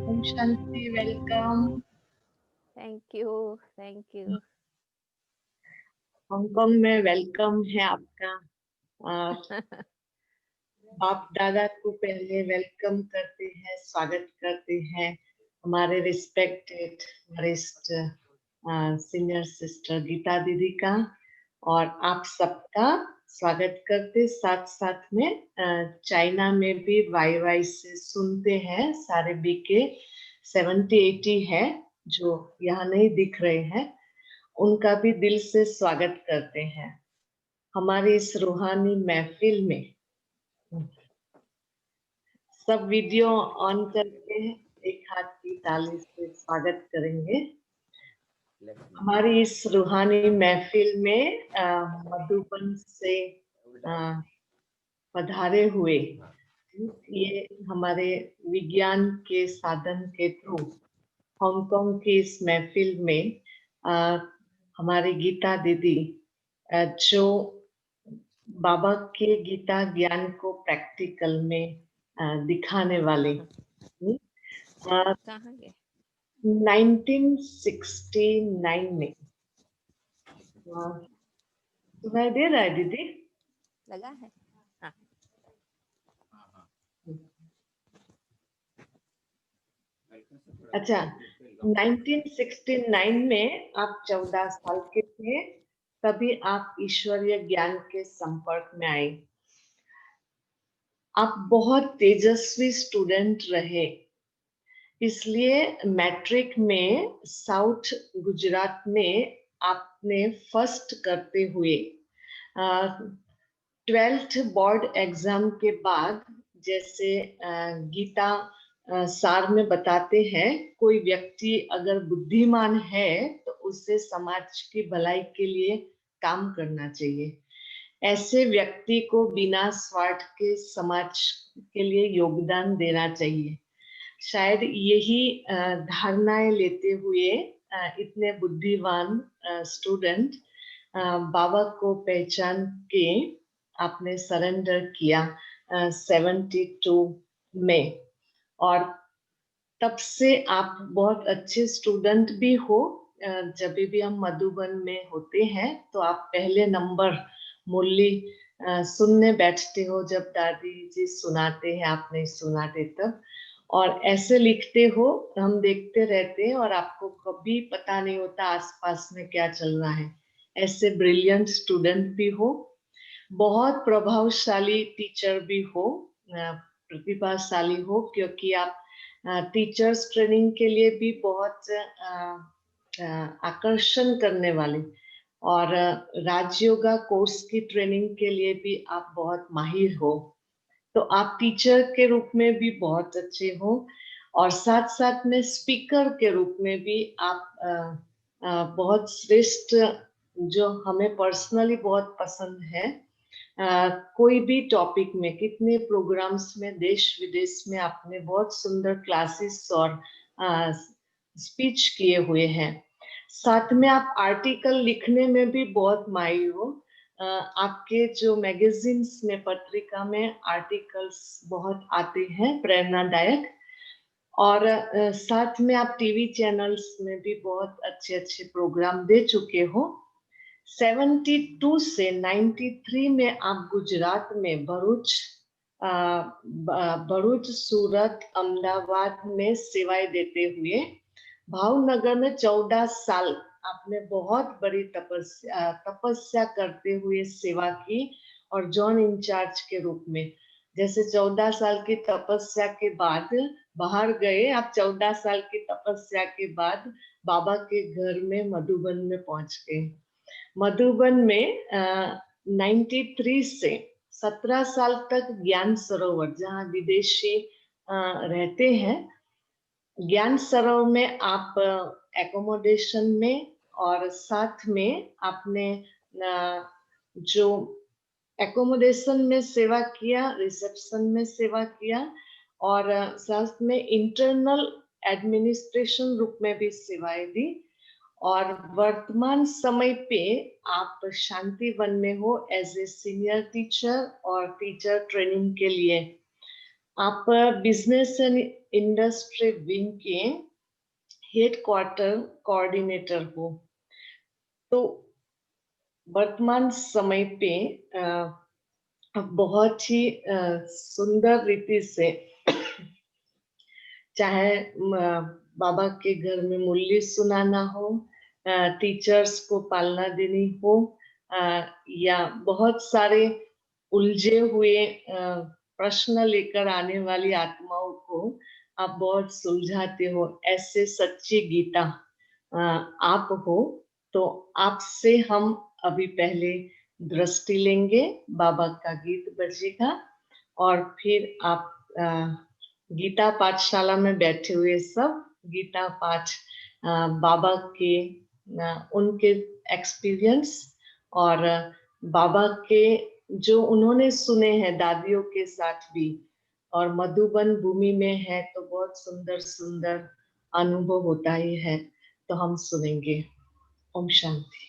ओम शांति, welcome. Thank you. Hong Kong में welcome है आपका। बाप दादा को पहले वेलकम करते हैं, स्वागत करते हैं। हमारे रिस्पेक्टेड वरिष्ठ सीनियर सिस्टर गीता दीदी का और आप सबका स्वागत करते। साथ साथ में चाइना में भी वाई वाई से सुनते हैं सारे बीके 70-80 है जो यहाँ नहीं दिख रहे हैं, उनका भी दिल से स्वागत करते हैं हमारी इस रूहानी महफिल में। सब वीडियो ऑन करके एक हाथ की ताली से स्वागत करेंगे। हमारी इस रूहानी महफिल में मधुबन से पधारे हुए ये हमारे विज्ञान के साधन के थ्रू हांगकांग की इस महफिल में हमारी गीता दीदी जो बाबा के गीता ज्ञान को प्रैक्टिकल में दिखाने वाले 1969 में सुनाई दे रहा है दीदी? लगा है। हाँ। अच्छा, 1969 में आप 14 साल के थे, तभी आप ईश्वरीय ज्ञान के संपर्क में आए। आप बहुत तेजस्वी स्टूडेंट रहे, इसलिए मैट्रिक में साउथ गुजरात में आपने फर्स्ट करते हुए 12th बोर्ड एग्जाम के बाद, जैसे गीता सार में बताते हैं, कोई व्यक्ति अगर बुद्धिमान है तो उसे समाज की भलाई के लिए काम करना चाहिए। ऐसे व्यक्ति को बिना स्वार्थ के समाज के लिए योगदान देना चाहिए। शायद यही धारणाएं लेते हुए इतने बुद्धिमान स्टूडेंट बाबा को पहचान के आपने सरेंडर किया 72 में, और तब से आप बहुत अच्छे स्टूडेंट भी हो। जब भी हम मधुबन में होते हैं तो आप पहले नंबर मुरली सुनने बैठते हो, जब दादी जी सुनाते हैं आप नहीं सुनाते तब, और ऐसे लिखते हो, हम देखते रहते हैं और आपको कभी पता नहीं होता आसपास में क्या चल रहा है। ऐसे ब्रिलियंट स्टूडेंट भी हो, बहुत प्रभावशाली टीचर भी हो, प्रतिभाशाली हो, क्योंकि आप टीचर्स ट्रेनिंग के लिए भी बहुत आकर्षण करने वाले, और राजयोगा कोर्स की ट्रेनिंग के लिए भी आप बहुत माहिर हो। तो आप टीचर के रूप में भी बहुत अच्छे हो, और साथ साथ में स्पीकर के रूप में भी आप बहुत श्रेष्ठ, जो हमें पर्सनली बहुत पसंद है। कोई भी टॉपिक में, कितने प्रोग्राम्स में देश विदेश में आपने बहुत सुंदर क्लासेस और स्पीच किए हुए हैं। साथ में आप आर्टिकल लिखने में भी बहुत माहिर हो। आपके जो मैगजीन्स में, पत्रिका में आर्टिकल्स बहुत आते हैं प्रेरणादायक, और साथ में आप टीवी चैनल्स में भी बहुत अच्छे अच्छे प्रोग्राम दे चुके हो। 72 से 93 में आप गुजरात में भरूच, सूरत, अहमदाबाद में सेवाएं देते हुए, भावनगर में 14 साल आपने बहुत बड़ी तपस्या करते हुए सेवा की, और जॉन इंचार्ज के रूप में। जैसे 14 साल की तपस्या के बाद बाहर गए, आप 14 साल की तपस्या के बाद बाबा के घर में मधुबन में पहुंच गए। मधुबन में 93 से 17 साल तक ज्ञान सरोवर, जहाँ विदेशी रहते हैं, ज्ञान सरोवर में आप एकोमोडेशन में, और साथ में आपने जो एकोमोडेशन में सेवा किया, रिसेप्शन में सेवा किया, और साथ में इंटरनल एडमिनिस्ट्रेशन रूप में भी सेवाएं दी। और वर्तमान समय पे आप शांतिवन में हो एज ए सीनियर टीचर और टीचर ट्रेनिंग के लिए। आप बिजनेस एंड इंडस्ट्री विंग के हेड क्वार्टर कोऑर्डिनेटर हो। तो वर्तमान समय पे बहुत ही सुंदर रीति से चाहे बाबा के घर में मुरली सुनाना हो, टीचर्स को पालना देनी हो, या बहुत सारे उलझे हुए प्रश्न लेकर आने वाली आत्माओं को आप बहुत सुलझाते हो, ऐसे सच्ची गीता आप हो। तो आपसे हम अभी पहले दृष्टि लेंगे, बाबा का गीत बजेगा और फिर आप गीता पाठशाला में बैठे हुए सब गीता पाठ बाबा के उनके एक्सपीरियंस और बाबा के जो उन्होंने सुने हैं दादियों के साथ भी, और मधुबन भूमि में है तो बहुत सुंदर सुंदर अनुभव होता ही है, तो हम सुनेंगे। ओम शांति।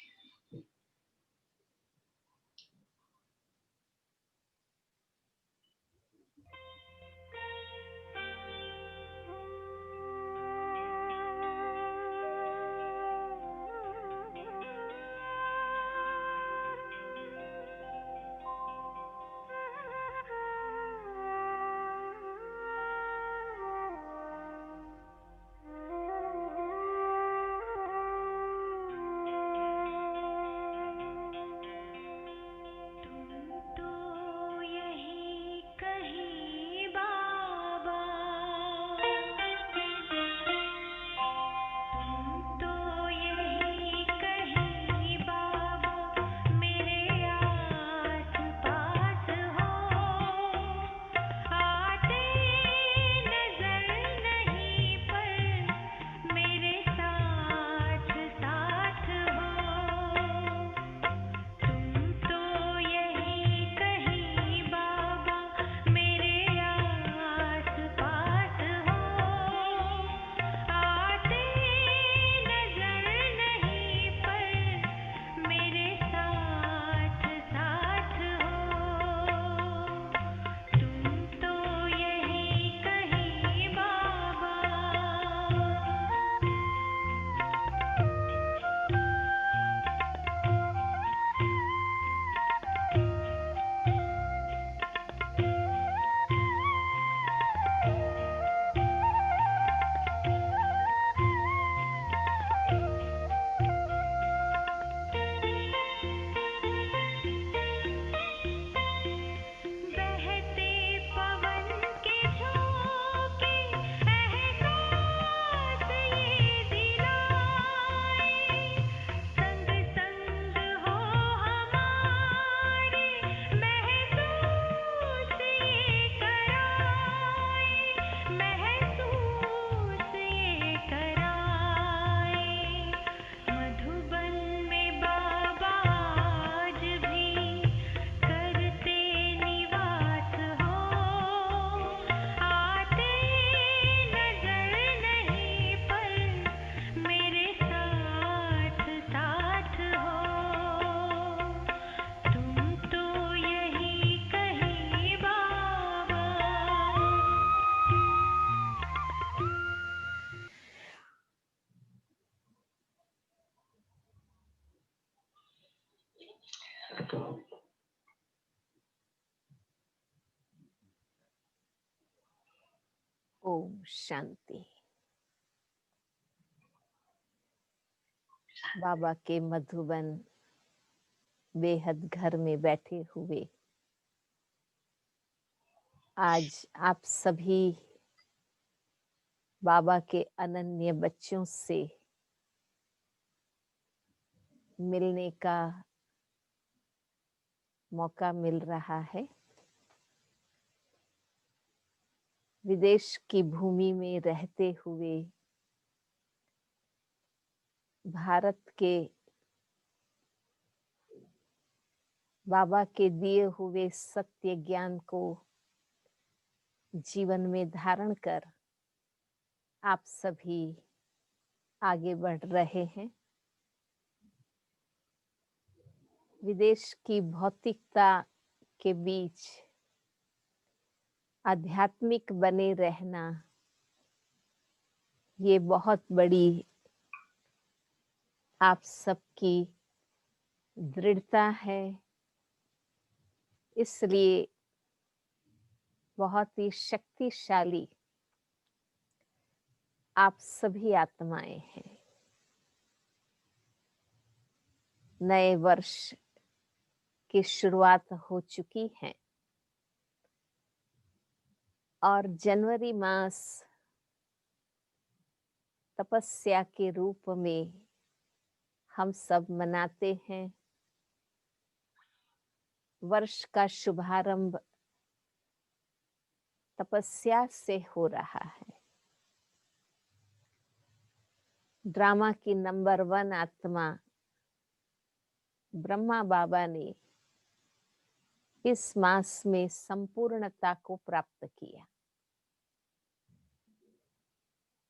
ओम शांति। बाबा के मधुबन बेहद घर में बैठे हुए आज आप सभी बाबा के अनन्य बच्चों से मिलने का मौका मिल रहा है। विदेश की भूमि में रहते हुए भारत के बाबा के दिए हुए सत्य ज्ञान को जीवन में धारण कर आप सभी आगे बढ़ रहे हैं। विदेश की भौतिकता के बीच आध्यात्मिक बने रहना ये बहुत बड़ी आप सबकी दृढ़ता है, इसलिए बहुत ही शक्तिशाली आप सभी आत्माएं हैं। नए वर्ष की शुरुआत हो चुकी है और जनवरी मास तपस्या के रूप में हम सब मनाते हैं। वर्ष का शुभारंभ तपस्या से हो रहा है। ड्रामा की नंबर 1 आत्मा ब्रह्मा बाबा ने इस मास में संपूर्णता को प्राप्त किया।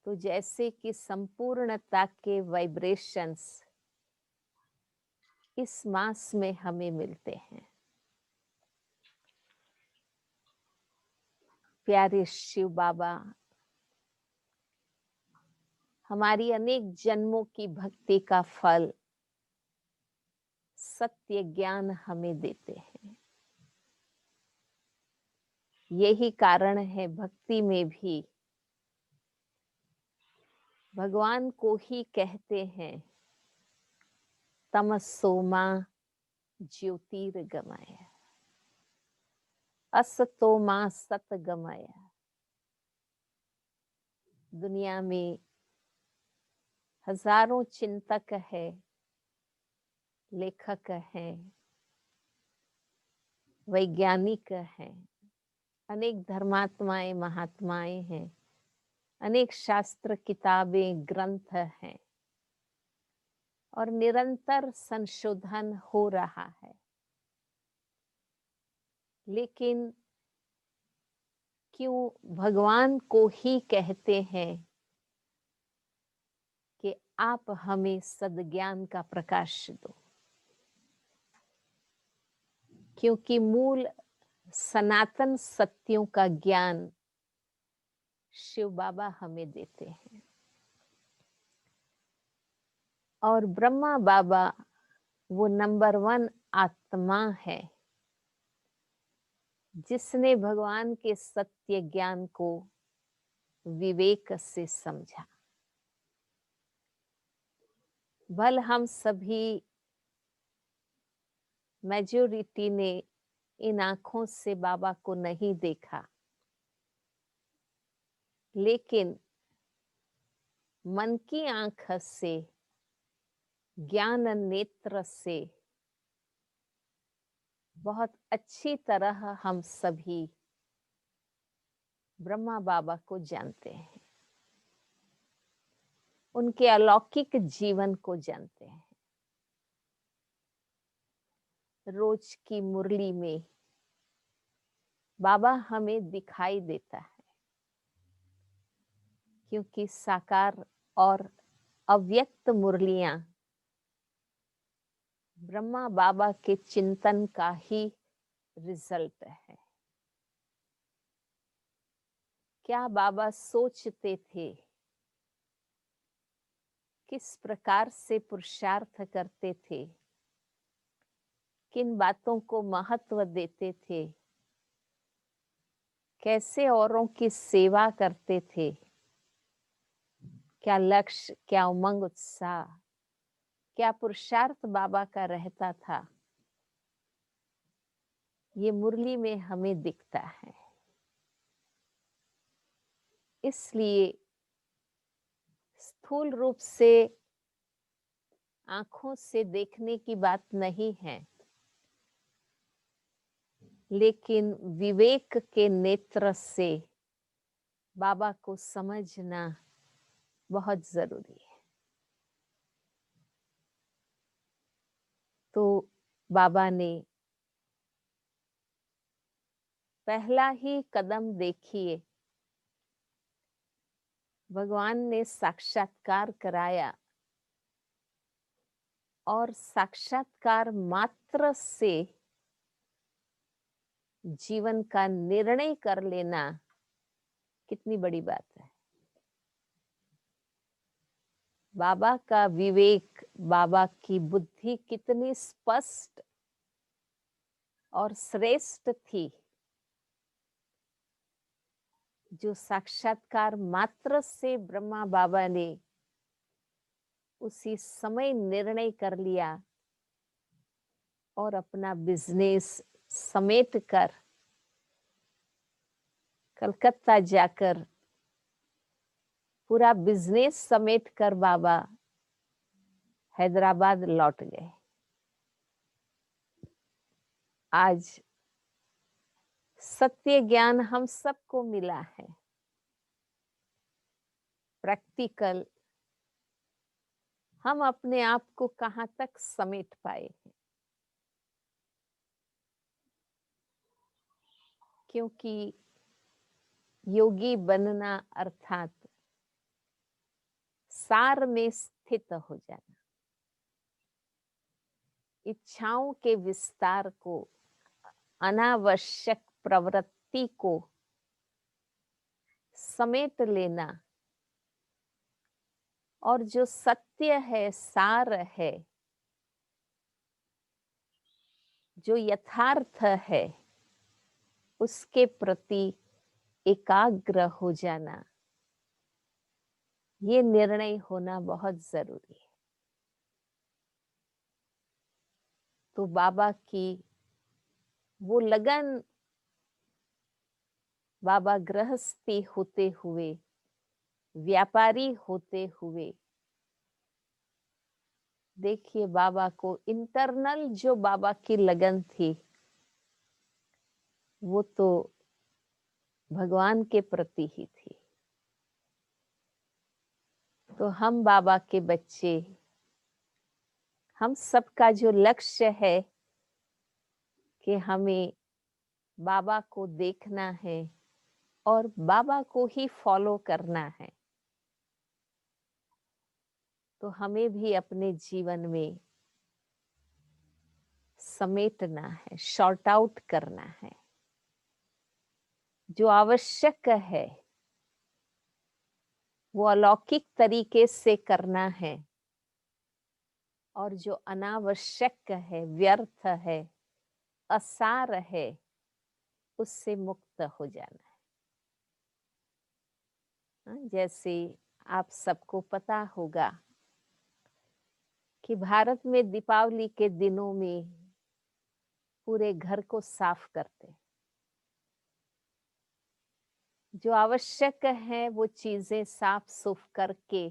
तो जैसे कि संपूर्णता के वाइब्रेशंस इस मास में हमें मिलते हैं। प्यारे शिव बाबा हमारी अनेक जन्मों की भक्ति का फल सत्य ज्ञान हमें देते हैं। यही कारण है भक्ति में भी भगवान को ही कहते हैं तमसो मा ज्योतिर्गमय, असतो मा सतगमय। दुनिया में हजारों चिंतक है, लेखक हैं, वैज्ञानिक हैं, अनेक धर्मात्माएं महात्माएं हैं, अनेक शास्त्र किताबें ग्रंथ हैं और निरंतर संशोधन हो रहा है। लेकिन क्यों भगवान को ही कहते हैं कि आप हमें सद्ज्ञान का प्रकाश दो, क्योंकि मूल सनातन सत्यों का ज्ञान शिव बाबा हमें देते हैं। और ब्रह्मा बाबा वो नंबर 1 आत्मा है जिसने भगवान के सत्य ज्ञान को विवेक से समझा। भल हम सभी मेजॉरिटी ने इन आंखों से बाबा को नहीं देखा, लेकिन मन की आंख से, ज्ञान नेत्र से बहुत अच्छी तरह हम सभी ब्रह्मा बाबा को जानते हैं, उनके अलौकिक जीवन को जानते हैं। रोज की मुरली में बाबा हमें दिखाई देता है, क्योंकि साकार और अव्यक्त मुरलियां ब्रह्मा बाबा के चिंतन का ही रिजल्ट है। क्या बाबा सोचते थे, किस प्रकार से पुरुषार्थ करते थे, किन बातों को महत्व देते थे, कैसे औरों की सेवा करते थे, क्या लक्ष्य, क्या उमंग उत्साह, क्या पुरुषार्थ बाबा का रहता था, ये मुरली में हमें दिखता है। इसलिए स्थूल रूप से आंखों से देखने की बात नहीं है, लेकिन विवेक के नेत्र से बाबा को समझना बहुत जरूरी है। तो बाबा ने पहला ही कदम देखिए, भगवान ने साक्षात्कार कराया और साक्षात्कार मात्र से जीवन का निर्णय कर लेना कितनी बड़ी बात है। बाबा का विवेक, बाबा की बुद्धि कितनी स्पष्ट और श्रेष्ठ थी, जो साक्षात्कार मात्र से ब्रह्मा बाबा ने उसी समय निर्णय कर लिया और अपना बिजनेस समेट कर कलकत्ता जाकर पूरा बिजनेस समेट कर बाबा हैदराबाद लौट गए। आज सत्य ज्ञान हम सबको मिला है, प्रैक्टिकल। हम अपने आप को कहाँ तक समेट पाए हैं, क्योंकि योगी बनना अर्थात सार में स्थित हो जाना, इच्छाओं के विस्तार को, अनावश्यक प्रवृत्ति को समेट लेना, और जो सत्य है, सार है, जो यथार्थ है, उसके प्रति एकाग्र हो जाना, ये निर्णय होना बहुत जरूरी है। तो बाबा की वो लगन, बाबा गृहस्थी होते हुए, व्यापारी होते हुए, देखिए बाबा को इंटरनल जो बाबा की लगन थी, वो तो भगवान के प्रति ही थी। तो हम बाबा के बच्चे, हम सबका जो लक्ष्य है कि हमें बाबा को देखना है और बाबा को ही फॉलो करना है, तो हमें भी अपने जीवन में समेटना है, शॉर्ट आउट करना है। जो आवश्यक है वो अलौकिक तरीके से करना है, और जो अनावश्यक है, व्यर्थ है, असार है, उससे मुक्त हो जाना है। जैसे आप सबको पता होगा कि भारत में दीपावली के दिनों में पूरे घर को साफ करते हैं। जो आवश्यक है वो चीजें साफ सुफ करके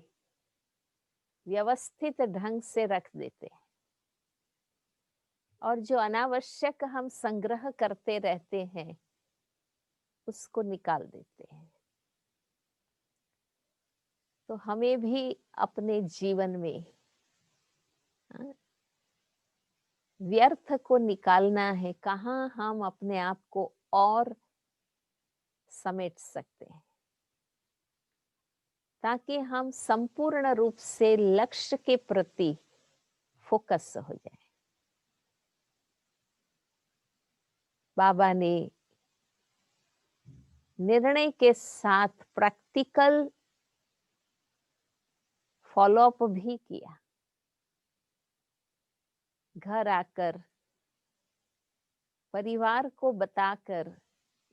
व्यवस्थित ढंग से रख देते हैं, और जो अनावश्यक हम संग्रह करते रहते हैं उसको निकाल देते हैं। तो हमें भी अपने जीवन में व्यर्थ को निकालना है, कहाँ हम अपने आप को और समेट सकते हैं, ताकि हम संपूर्ण रूप से लक्ष्य के प्रति फोकस हो जाए। बाबा ने निर्णय के साथ प्रैक्टिकल फॉलोअप भी किया। घर आकर परिवार को बताकर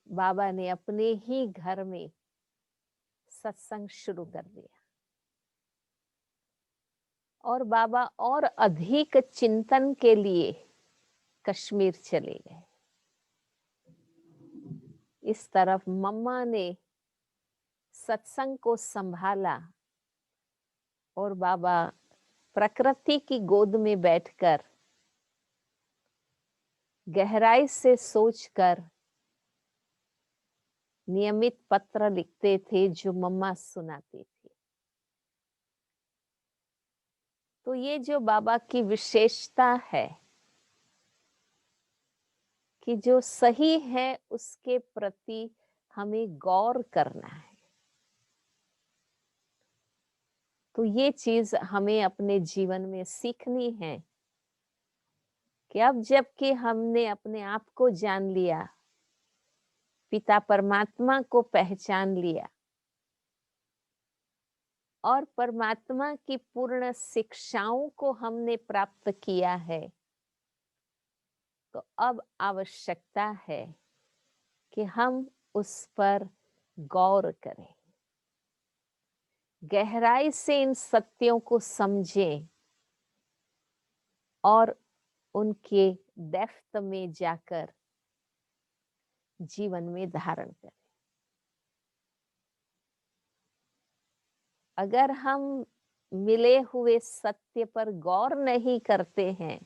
बाबा ने अपने ही घर में सत्संग शुरू कर दिया, और बाबा और अधिक चिंतन के लिए कश्मीर चले गए। इस तरफ मम्मा ने सत्संग को संभाला, और बाबा प्रकृति की गोद में बैठकर गहराई से सोचकर नियमित पत्र लिखते थे, जो मम्मा सुनाती थी। तो ये जो बाबा की विशेषता है कि जो सही है उसके प्रति हमें गौर करना है। तो ये चीज हमें अपने जीवन में सीखनी है कि अब जबकि हमने अपने आप को जान लिया, पिता परमात्मा को पहचान लिया, और परमात्मा की पूर्ण शिक्षाओं को हमने प्राप्त किया है, तो अब आवश्यकता है कि हम उस पर गौर करें, गहराई से इन सत्यों को समझें और उनके डेप्थ में जाकर जीवन में धारण करें। अगर हम मिले हुए सत्य पर गौर नहीं करते हैं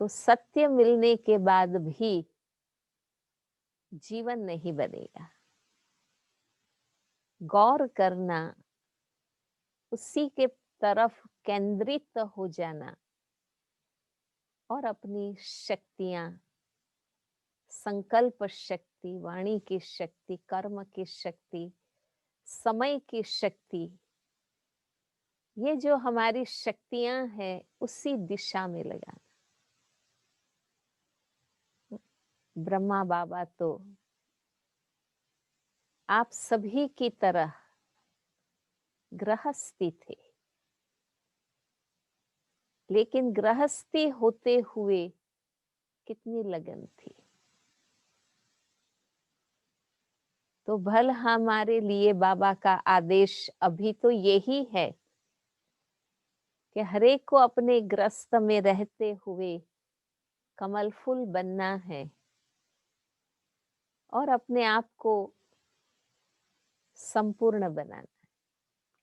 तो सत्य मिलने के बाद भी जीवन नहीं बनेगा। गौर करना, उसी के तरफ केंद्रित हो जाना और अपनी शक्तियां, संकल्प शक्ति, वाणी की शक्ति, कर्म की शक्ति, समय की शक्ति, ये जो हमारी शक्तियां हैं उसी दिशा में लगाना। ब्रह्मा बाबा तो आप सभी की तरह गृहस्थी थे, लेकिन गृहस्थी होते हुए कितनी लगन थी। तो भल हमारे लिए बाबा का आदेश अभी तो यही है कि हरेक को अपने ग्रस्त में रहते हुए कमल फूल बनना है और अपने आप को संपूर्ण बनाना है।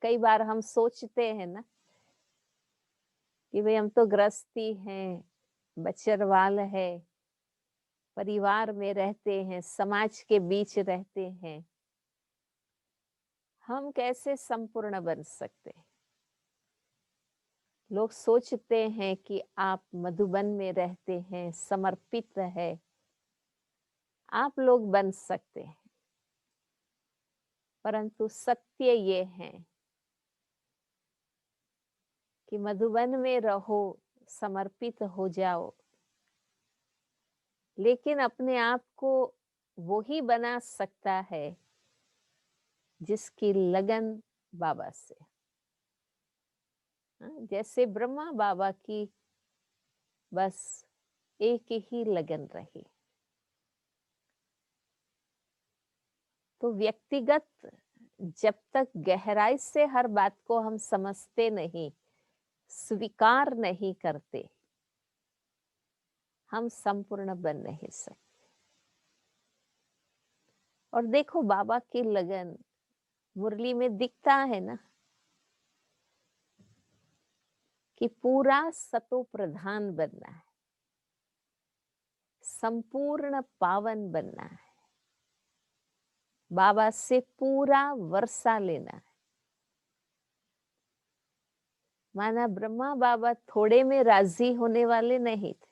कई बार हम सोचते हैं ना कि भाई हम तो गृहस्थी हैं, बचरवाल है, परिवार में रहते हैं, समाज के बीच रहते हैं, हम कैसे संपूर्ण बन सकते हैं। लोग सोचते हैं कि आप मधुबन में रहते हैं, समर्पित है, आप लोग बन सकते हैं, परंतु सत्य ये है कि मधुबन में रहो, समर्पित हो जाओ, लेकिन अपने आप को वो ही बना सकता है जिसकी लगन बाबा से। जैसे ब्रह्मा बाबा की बस एक ही लगन रही। तो व्यक्तिगत जब तक गहराई से हर बात को हम समझते नहीं, स्वीकार नहीं करते, हम संपूर्ण बन नहीं सकते। और देखो बाबा की लगन मुरली में दिखता है ना कि पूरा सतो प्रधान बनना है, संपूर्ण पावन बनना है, बाबा से पूरा वर्षा लेना है। माना ब्रह्मा बाबा थोड़े में राजी होने वाले नहीं थे।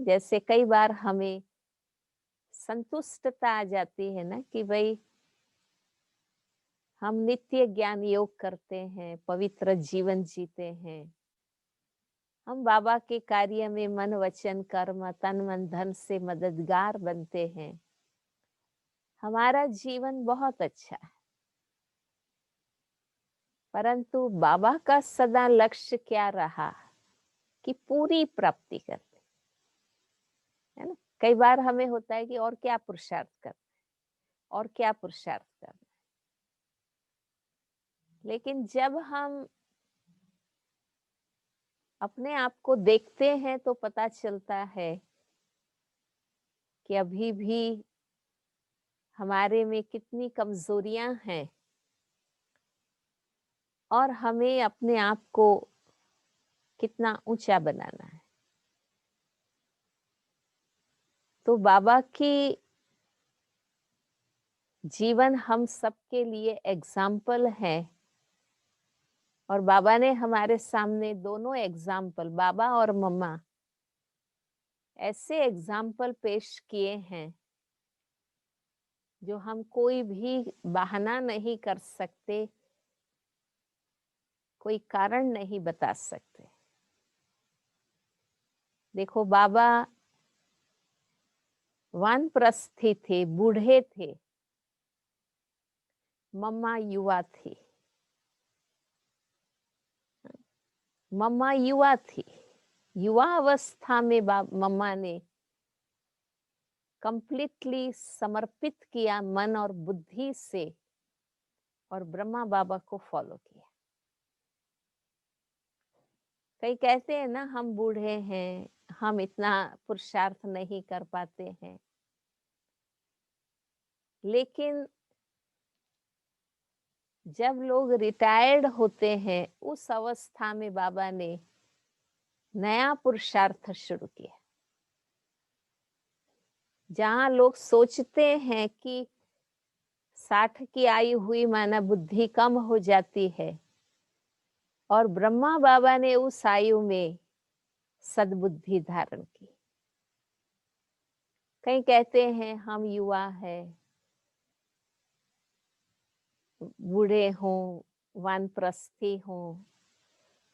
जैसे कई बार हमें संतुष्टता आ जाती है ना कि भाई हम नित्य ज्ञान योग करते हैं, पवित्र जीवन जीते हैं, हम बाबा के कार्य में मन वचन कर्म तन मन धन से मददगार बनते हैं, हमारा जीवन बहुत अच्छा है। परंतु बाबा का सदा लक्ष्य क्या रहा कि पूरी प्राप्ति करते, है ना। कई बार हमें होता है कि और क्या पुरुषार्थ करना है, और क्या पुरुषार्थ करना है, लेकिन जब हम अपने आप को देखते हैं तो पता चलता है कि अभी भी हमारे में कितनी कमजोरियां हैं और हमें अपने आप को कितना ऊंचा बनाना है। तो बाबा की जीवन हम सबके लिए एग्जाम्पल है और बाबा ने हमारे सामने दोनों एग्जाम्पल, बाबा और मम्मा, ऐसे एग्जाम्पल पेश किए हैं जो हम कोई भी बहाना नहीं कर सकते, कोई कारण नहीं बता सकते। देखो बाबा वानप्रस्थी थे, बूढ़े थे, मम्मा युवा थी, मम्मा युवा थी। युवा अवस्था में मम्मा ने कंप्लीटली समर्पित किया मन और बुद्धि से और ब्रह्मा बाबा को फॉलो किया। कई कहते हैं ना, हम बूढ़े हैं, हम इतना पुरुषार्थ नहीं कर पाते हैं, लेकिन जब लोग रिटायर्ड होते हैं उस अवस्था में बाबा ने नया पुरुषार्थ शुरू किया। जहां लोग सोचते हैं कि 60 की आयु हुई माना बुद्धि कम हो जाती है, और ब्रह्मा बाबा ने उस आयु में सद्बुद्धि धारण की। कई कहते हैं हम युवा है, बूढ़े हों, वानप्रस्थी हों,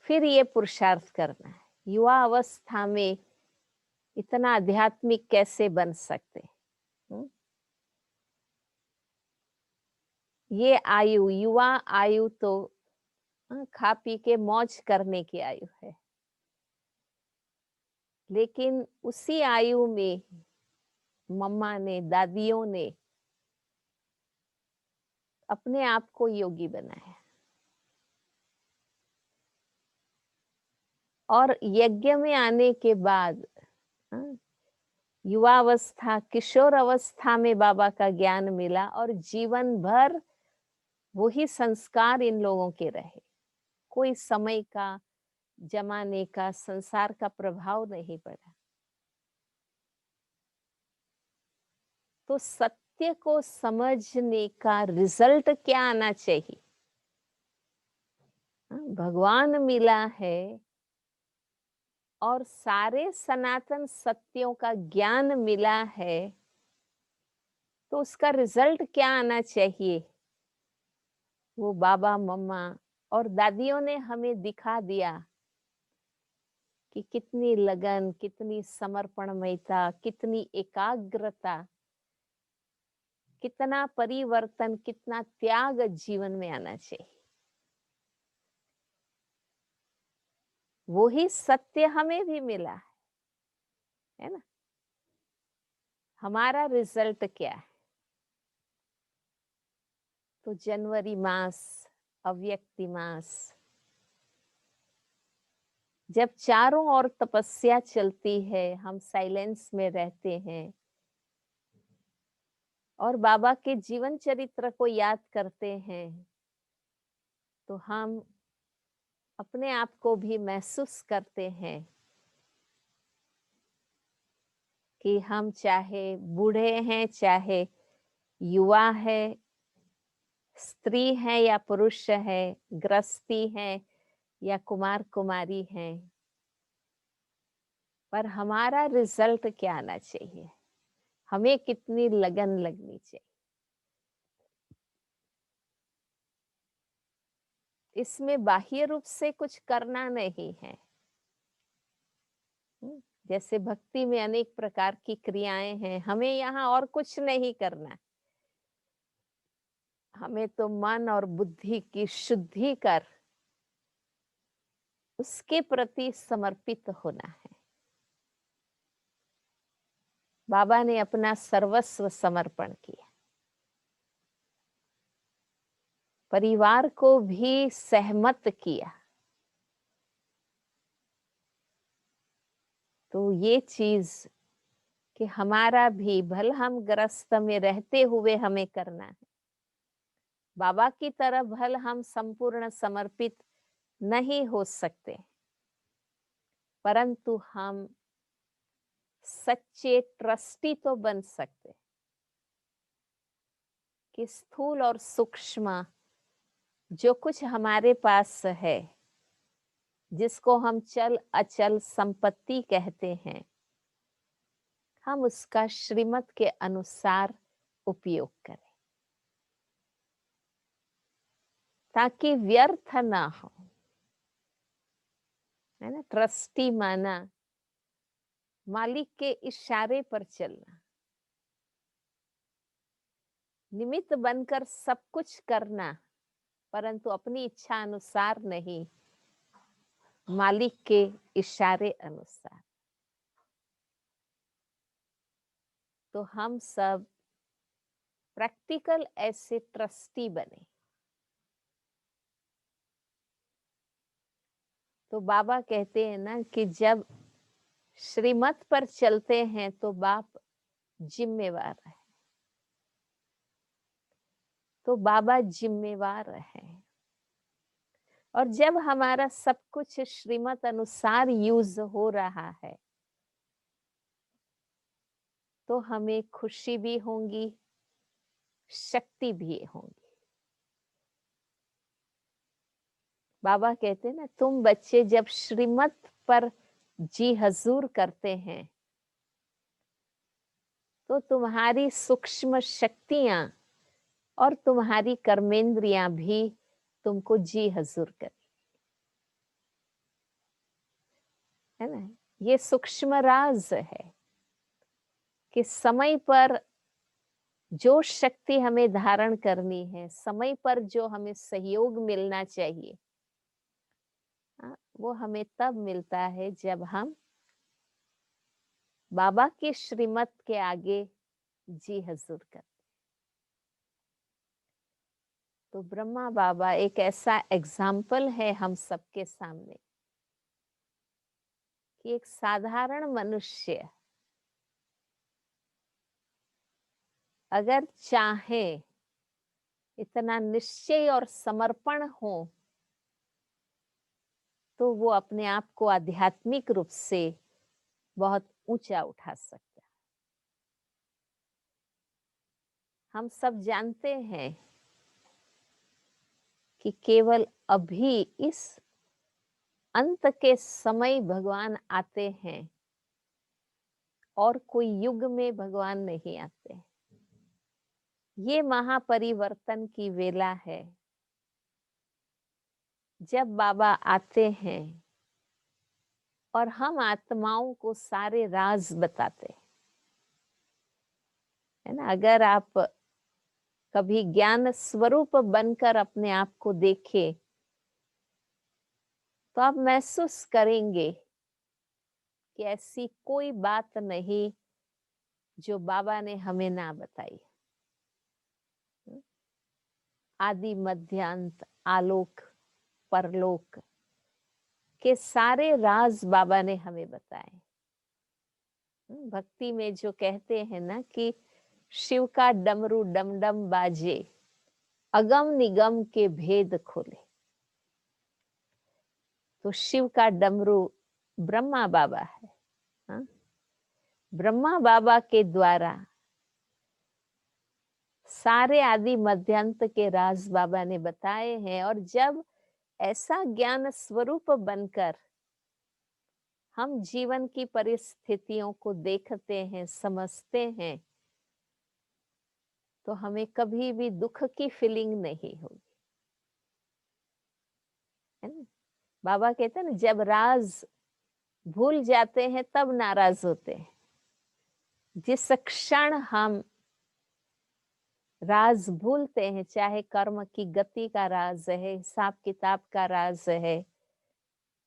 फिर ये पुरुषार्थ करना है। युवा अवस्था में इतना आध्यात्मिक कैसे बन सकते? ये आयु, युवा आयु तो खा पी के मौज करने की आयु है, लेकिन उसी आयु में मम्मा ने, दादियों ने अपने आप को योगी बनाया। और यज्ञ में आने के बाद युवावस्था, किशोर अवस्था में बाबा का ज्ञान मिला और जीवन भर वही संस्कार इन लोगों के रहे। कोई समय का, जमाने का, संसार का प्रभाव नहीं पड़ा। तो सत्य को समझने का रिजल्ट क्या आना चाहिए? भगवान मिला है और सारे सनातन सत्यों का ज्ञान मिला है, तो उसका रिजल्ट क्या आना चाहिए? वो बाबा, मम्मा और दादियों ने हमें दिखा दिया कि कितनी लगन, कितनी समर्पणमयता, कितनी एकाग्रता, कितना परिवर्तन, कितना त्याग जीवन में आना चाहिए। वही सत्य हमें भी मिला है ना? हमारा रिजल्ट क्या है? तो जनवरी मास, अव्यक्ति मास, जब चारों ओर तपस्या चलती है, हम साइलेंस में रहते हैं और बाबा के जीवन चरित्र को याद करते हैं, तो हम अपने आप को भी महसूस करते हैं कि हम चाहे बूढ़े हैं, चाहे युवा है, स्त्री है या पुरुष है, गृहस्थी है या कुमार कुमारी है, पर हमारा रिजल्ट क्या आना चाहिए? हमें कितनी लगन लगनी चाहिए? इसमें बाह्य रूप से कुछ करना नहीं है। जैसे भक्ति में अनेक प्रकार की क्रियाएं हैं, हमें यहाँ और कुछ नहीं करना। हमें तो मन और बुद्धि की शुद्धि कर उसके प्रति समर्पित होना है। बाबा ने अपना सर्वस्व समर्पण किया, परिवार को भी सहमत किया। तो ये चीज कि हमारा भी भल हम ग्रस्त में रहते हुए हमें करना है। बाबा की तरह भल हम संपूर्ण समर्पित नहीं हो सकते, परंतु हम सच्चे ट्रस्टी तो बन सकते कि स्थूल और सूक्ष्म जो कुछ हमारे पास है, जिसको हम चल अचल संपत्ति कहते हैं, हम उसका श्रीमत के अनुसार उपयोग करें ताकि व्यर्थ ना हो, है ना? ट्रस्टी माना मालिक के इशारे पर चलना। निमित्त बनकर सब कुछ करना, परंतु अपनी इच्छा अनुसार नहीं, मालिक के इशारे अनुसार। तो हम सब प्रैक्टिकल ऐसे ट्रस्टी बने। तो बाबा कहते हैं ना कि जब श्रीमत पर चलते हैं तो बाप जिम्मेवार है। तो बाबा जिम्मेवार है। और जब हमारा सब कुछ श्रीमत अनुसार यूज हो रहा है तो हमें खुशी भी होगी, शक्ति भी होगी। बाबा कहते हैं ना, तुम बच्चे जब श्रीमत पर जी हजूर करते हैं तो तुम्हारी सूक्ष्म शक्तियां और तुम्हारी कर्मेंद्रियां भी तुमको जी हजूर कर, है ना। ये सूक्ष्म राज है कि समय पर जो शक्ति हमें धारण करनी है, समय पर जो हमें सहयोग मिलना चाहिए, वो हमें तब मिलता है जब हम बाबा की श्रीमत के आगे जी हजूर करते। तो ब्रह्मा बाबा एक ऐसा एग्जाम्पल है हम सबके सामने कि एक साधारण मनुष्य अगर चाहे, इतना निश्चय और समर्पण हो, तो वो अपने आप को आध्यात्मिक रूप से बहुत ऊंचा उठा सकता है। हम सब जानते हैं कि केवल अभी इस अंत के समय भगवान आते हैं और कोई युग में भगवान नहीं आते। ये महापरिवर्तन की वेला है जब बाबा आते हैं और हम आत्माओं को सारे राज बताते हैं, है ना। अगर आप कभी ज्ञान स्वरूप बनकर अपने आप को देखें तो आप महसूस करेंगे कि ऐसी कोई बात नहीं जो बाबा ने हमें ना बताई। आदि मध्यांत आलोक परलोक के सारे राज बाबा ने हमें बताए। भक्ति में जो कहते हैं ना कि शिव का डमरू डमडम बाजे, अगम निगम के भेद खोले। तो शिव का डमरू ब्रह्मा बाबा है। हाँ? ब्रह्मा बाबा के द्वारा सारे आदि मध्यांत के राज बाबा ने बताए हैं। और जब ऐसा ज्ञान स्वरूप बनकर हम जीवन की परिस्थितियों को देखते हैं, समझते हैं, तो हमें कभी भी दुख की फीलिंग नहीं होगी, है ना। बाबा कहते हैं ना, जब राज भूल जाते हैं तब नाराज होते हैं। जिस क्षण हम राज भूलते हैं, चाहे कर्म की गति का राज है, हिसाब किताब का राज है,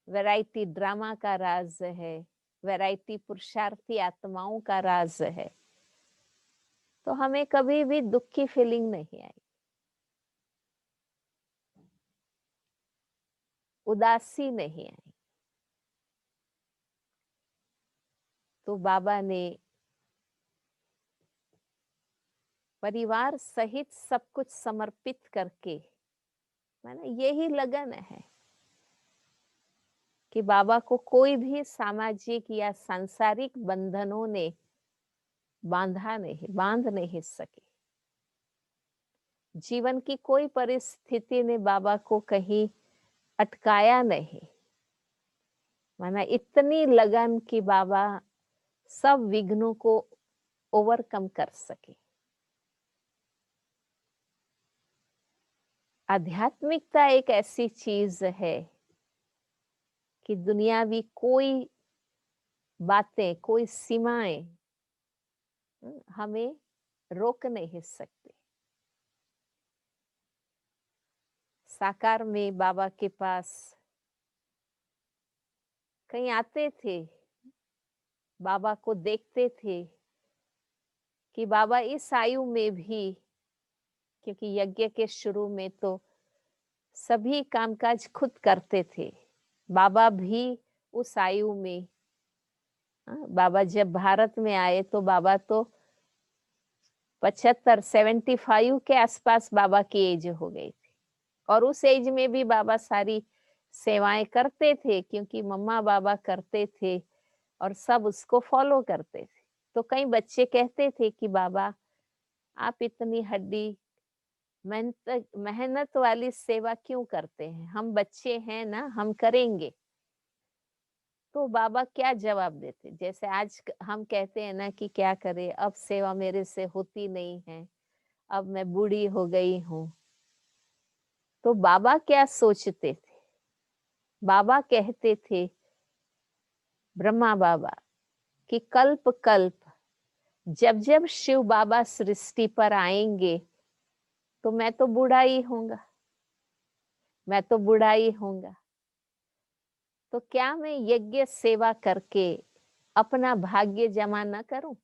वैरायटी ड्रामा का राज है, वैरायटी पुरुषार्थी आत्माओं का राज है, तो हमें कभी भी दुख की फीलिंग नहीं आई, उदासी नहीं आई। तो बाबा ने परिवार सहित सब कुछ समर्पित करके, माना यही लगन है कि बाबा को कोई भी सामाजिक या सांसारिक बंधनों ने बांध नहीं सके। जीवन की कोई परिस्थिति ने बाबा को कहीं अटकाया नहीं। माना इतनी लगन कि बाबा सब विघ्नों को ओवरकम कर सके। आध्यात्मिकता एक ऐसी चीज है कि दुनियावी कोई बातें, कोई सीमाएं हमें रोक नहीं सकती। साकार में बाबा के पास कहीं आते थे, बाबा को देखते थे कि बाबा इस आयु में भी, क्योंकि यज्ञ के शुरू में तो सभी कामकाज खुद करते थे, बाबा भी उस आयु में, बाबा जब भारत में आए तो बाबा तो 75-75 के आसपास बाबा की एज हो गई थी। और उस एज में भी बाबा सारी सेवाएं करते थे, क्योंकि मम्मा बाबा करते थे और सब उसको फॉलो करते थे। तो कई बच्चे कहते थे कि बाबा आप इतनी हड्डी मेहनत मेहनत वाली सेवा क्यों करते हैं, हम बच्चे हैं ना, हम करेंगे। तो बाबा क्या जवाब देते, जैसे आज हम कहते हैं ना कि क्या करें, अब सेवा मेरे से होती नहीं है, अब मैं बूढ़ी हो गई हूँ। तो बाबा क्या सोचते थे, बाबा कहते थे, ब्रह्मा बाबा, कि कल्प कल्प जब जब शिव बाबा सृष्टि पर आएंगे तो मैं तो बूढ़ा ही होऊंगा, मैं तो बूढ़ा ही होऊंगा। तो क्या मैं यज्ञ सेवा करके अपना भाग्य जमा न करूं?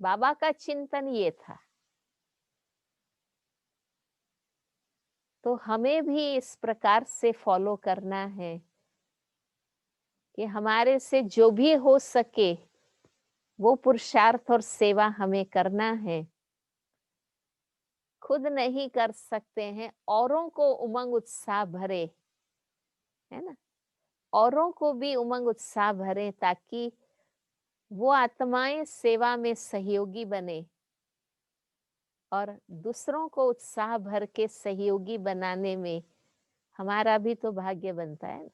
बाबा का चिंतन ये था। तो हमें भी इस प्रकार से फॉलो करना है कि हमारे से जो भी हो सके वो पुरुषार्थ और सेवा हमें करना है। खुद नहीं कर सकते हैं, औरों को उमंग उत्साह भरे, है ना, औरों को भी उमंग उत्साह भरे, ताकि वो आत्माएं सेवा में सहयोगी बने और दूसरों को उत्साह भर के सहयोगी बनाने में हमारा भी तो भाग्य बनता है ना।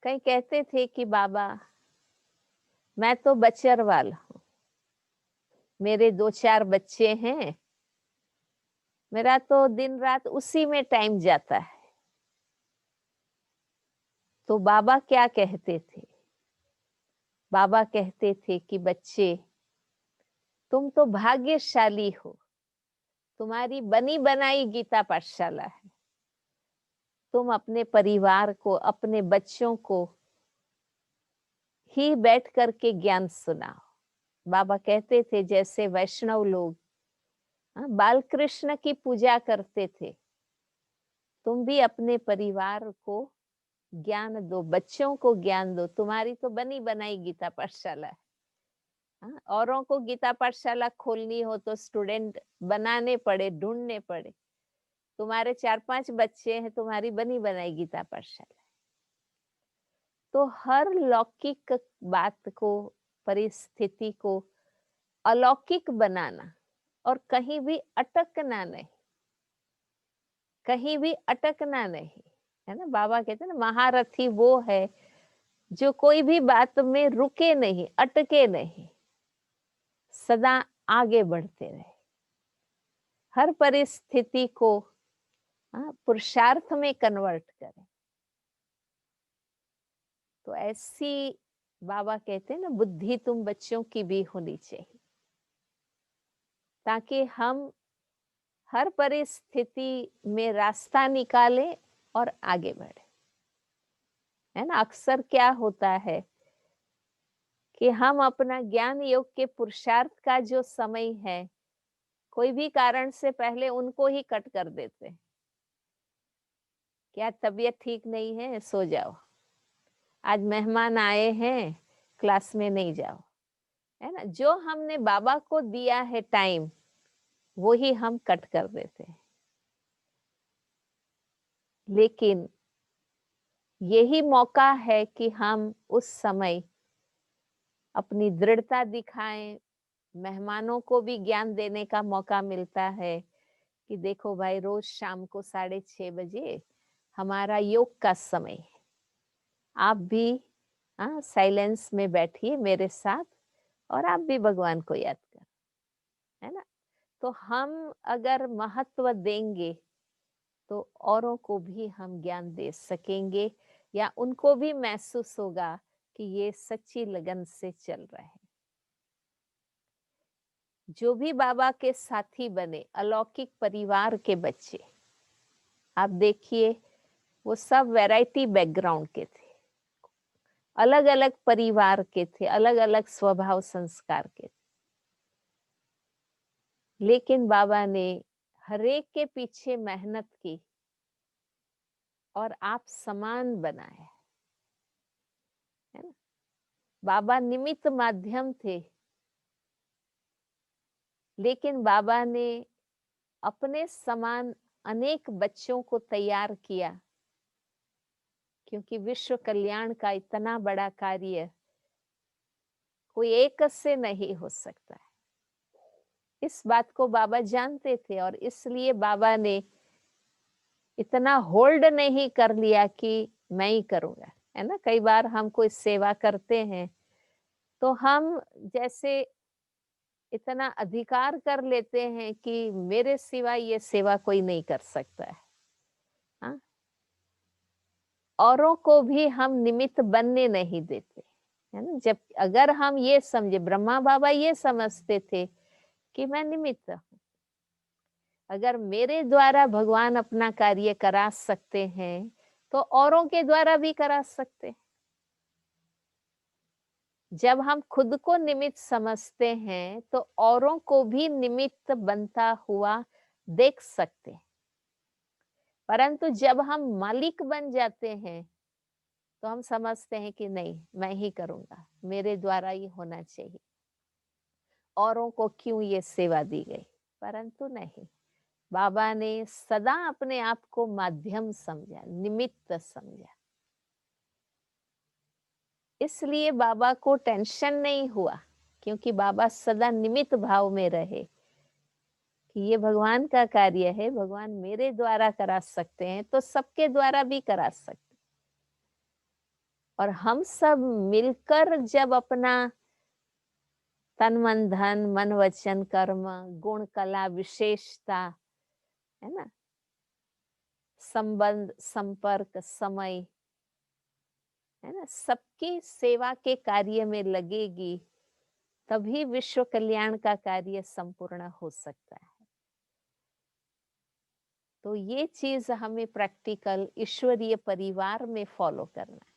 कई कहते थे कि बाबा मैं तो बचरवाल हूँ, मेरे 2-4 बच्चे हैं, मेरा तो दिन रात उसी में टाइम जाता है। तो बाबा क्या कहते थे, बाबा कहते थे कि बच्चे तुम तो भाग्यशाली हो, तुम्हारी बनी बनाई गीता पाठशाला है, तुम अपने परिवार को, अपने बच्चों को ही बैठ करके ज्ञान सुनाओ। बाबा कहते थे जैसे वैष्णव लोग बाल कृष्ण की पूजा करते थे, तुम भी अपने परिवार को ज्ञान दो, बच्चों को ज्ञान दो, तुम्हारी तो बनी बनाई गीता पाठशाला है। औरों को गीता पाठशाला खोलनी हो तो स्टूडेंट बनाने पड़े, ढूंढने पड़े, तुम्हारे 4-5 बच्चे हैं, तुम्हारी बनी बनाई गीता पाठशाला। तो हर लौकिक बात को, परिस्थिति को अलौकिक बनाना और कहीं भी अटकना नहीं, कहीं भी अटकना नहीं, है ना। बाबा कहते हैं ना, महारथी वो है जो कोई भी बात में रुके नहीं, अटके नहीं, सदा आगे बढ़ते रहे, हर परिस्थिति को पुरुषार्थ में कन्वर्ट करें। तो ऐसी बाबा कहते हैं ना, बुद्धि तुम बच्चों की भी होनी चाहिए, ताकि हम हर परिस्थिति में रास्ता निकालें और आगे बढ़े, है ना। अक्सर क्या होता है कि हम अपना ज्ञान योग के पुरुषार्थ का जो समय है, कोई भी कारण से पहले उनको ही कट कर देते हैं। क्या तबीयत ठीक नहीं है, सो जाओ, आज मेहमान आए हैं, क्लास में नहीं जाओ, है ना। जो हमने बाबा को दिया है टाइम, वो ही हम कट कर देते हैं। लेकिन यही मौका है कि हम उस समय अपनी दृढ़ता दिखाएं, मेहमानों को भी ज्ञान देने का मौका मिलता है कि देखो भाई, रोज शाम को 6:30 बजे हमारा योग का समय है, आप भी साइलेंस में बैठिए मेरे साथ और आप भी भगवान को याद कर, है ना। तो हम अगर महत्व देंगे तो औरों को भी हम ज्ञान दे सकेंगे, या उनको भी महसूस होगा कि ये सच्ची लगन से चल रहे हैं। जो भी बाबा के साथी बने, अलौकिक परिवार के बच्चे, आप देखिए वो सब वैरायटी बैकग्राउंड के थे, अलग अलग परिवार के थे, अलग अलग स्वभाव संस्कार के थे, लेकिन बाबा ने हरेक के पीछे मेहनत की और आप समान बनाए, है ना। बाबा निमित्त माध्यम थे, लेकिन बाबा ने अपने समान अनेक बच्चों को तैयार किया, क्योंकि विश्व कल्याण का इतना बड़ा कार्य कोई एक से नहीं हो सकता है। इस बात को बाबा जानते थे और इसलिए बाबा ने इतना होल्ड नहीं कर लिया कि मैं ही करूंगा, है ना। कई बार हम कोई सेवा करते हैं तो हम जैसे इतना अधिकार कर लेते हैं कि मेरे सिवा ये सेवा कोई नहीं कर सकता है, हाँ? औरों को भी हम निमित्त बनने नहीं देते, है ना। जब अगर हम ये समझे, ब्रह्मा बाबा ये समझते थे कि मैं निमित्त हूँ, अगर मेरे द्वारा भगवान अपना कार्य करा सकते हैं तो औरों के द्वारा भी करा सकते हैं। जब हम खुद को निमित्त समझते हैं तो औरों को भी निमित्त बनता हुआ देख सकते हैं, परंतु जब हम मालिक बन जाते हैं तो हम समझते हैं कि नहीं, मैं ही करूंगा, मेरे द्वारा ही होना चाहिए, औरों को क्यों ये सेवा दी गई। परंतु नहीं, बाबा ने सदा अपने आप को माध्यम समझा, निमित्त समझा। इसलिए बाबा को टेंशन नहीं हुआ, क्योंकि बाबा सदा निमित्त भाव में रहे कि ये भगवान का कार्य है, भगवान मेरे द्वारा करा सकते हैं तो सबके द्वारा भी करा सकते। और हम सब मिलकर जब अपना तन मन धन, मन वचन कर्म, गुण कला विशेषता, है ना, संबंध संपर्क समय, है ना, सबकी सेवा के कार्य में लगेगी, तभी विश्व कल्याण का कार्य संपूर्ण हो सकता है। तो ये चीज हमें प्रैक्टिकल ईश्वरीय परिवार में फॉलो करना है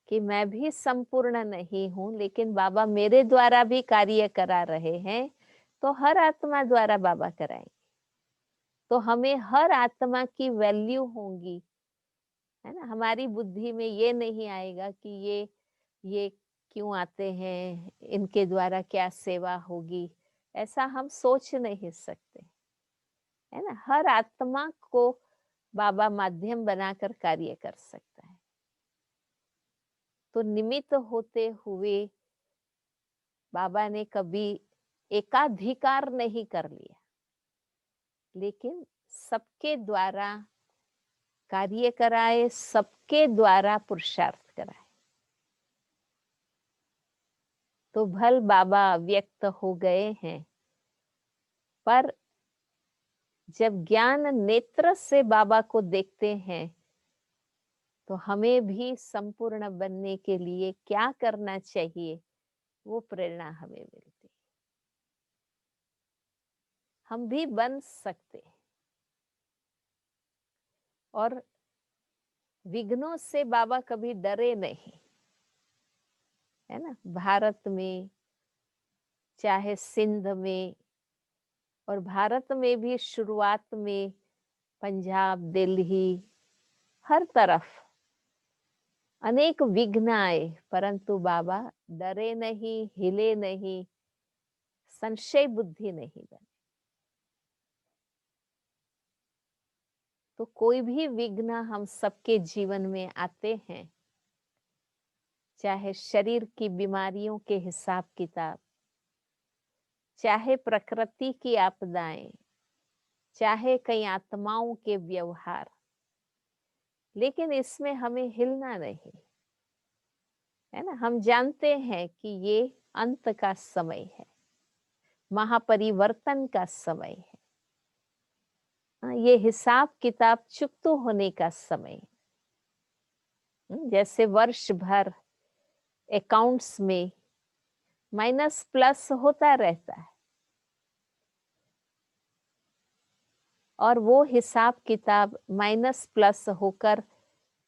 कि मैं भी संपूर्ण नहीं हूं, लेकिन बाबा मेरे द्वारा भी कार्य करा रहे हैं, तो हर आत्मा द्वारा बाबा कराएंगे, तो हमें हर आत्मा की वैल्यू होगी, है ना। हमारी बुद्धि में ये नहीं आएगा कि ये क्यों आते हैं, इनके द्वारा क्या सेवा होगी, ऐसा हम सोच नहीं सकते, है ना। हर आत्मा को बाबा माध्यम बनाकर कार्य कर सकता है। तो निमित्त होते हुए बाबा ने कभी एकाधिकार नहीं कर लिया, लेकिन सबके द्वारा कार्य कराए, सबके द्वारा पुरुषार्थ कराए। तो भल बाबा व्यक्त हो गए हैं, पर जब ज्ञान नेत्र से बाबा को देखते हैं तो हमें भी संपूर्ण बनने के लिए क्या करना चाहिए, वो प्रेरणा हमें मिलती। हम भी बन सकते हैं, और विघ्नों से बाबा कभी डरे नहीं, है ना। भारत में चाहे सिंध में, और भारत में भी शुरुआत में पंजाब, दिल्ली, हर तरफ अनेक विघ्न आए, परंतु बाबा डरे नहीं, हिले नहीं, संशय बुद्धि नहीं बने। तो कोई भी विघ्न हम सबके जीवन में आते हैं, चाहे शरीर की बीमारियों के हिसाब किताब, चाहे प्रकृति की आपदाएं, चाहे कई आत्माओं के व्यवहार, लेकिन इसमें हमें हिलना नहीं, है ना। हम जानते हैं कि ये अंत का समय है, महापरिवर्तन का समय है, ये हिसाब किताब चुकतो होने का समय है। जैसे वर्ष भर अकाउंट्स में माइनस प्लस होता रहता है, और वो हिसाब किताब माइनस प्लस होकर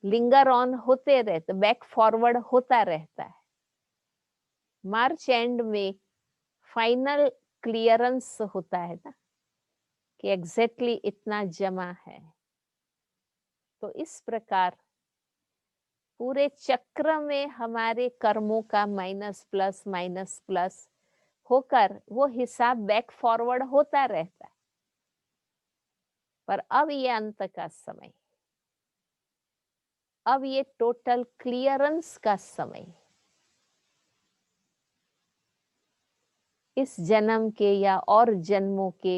लिंगर ऑन होते रहते, बैक फॉरवर्ड होता रहता है। मार्च एंड में फाइनल क्लियरेंस होता है ना, कि एग्जैक्टली इतना जमा है। तो इस प्रकार पूरे चक्र में हमारे कर्मों का माइनस प्लस होकर वो हिसाब बैक फॉरवर्ड होता रहता है। पर अब ये अंत का समय, अब ये टोटल क्लियरेंस का समय, इस जन्म के या और जन्मों के,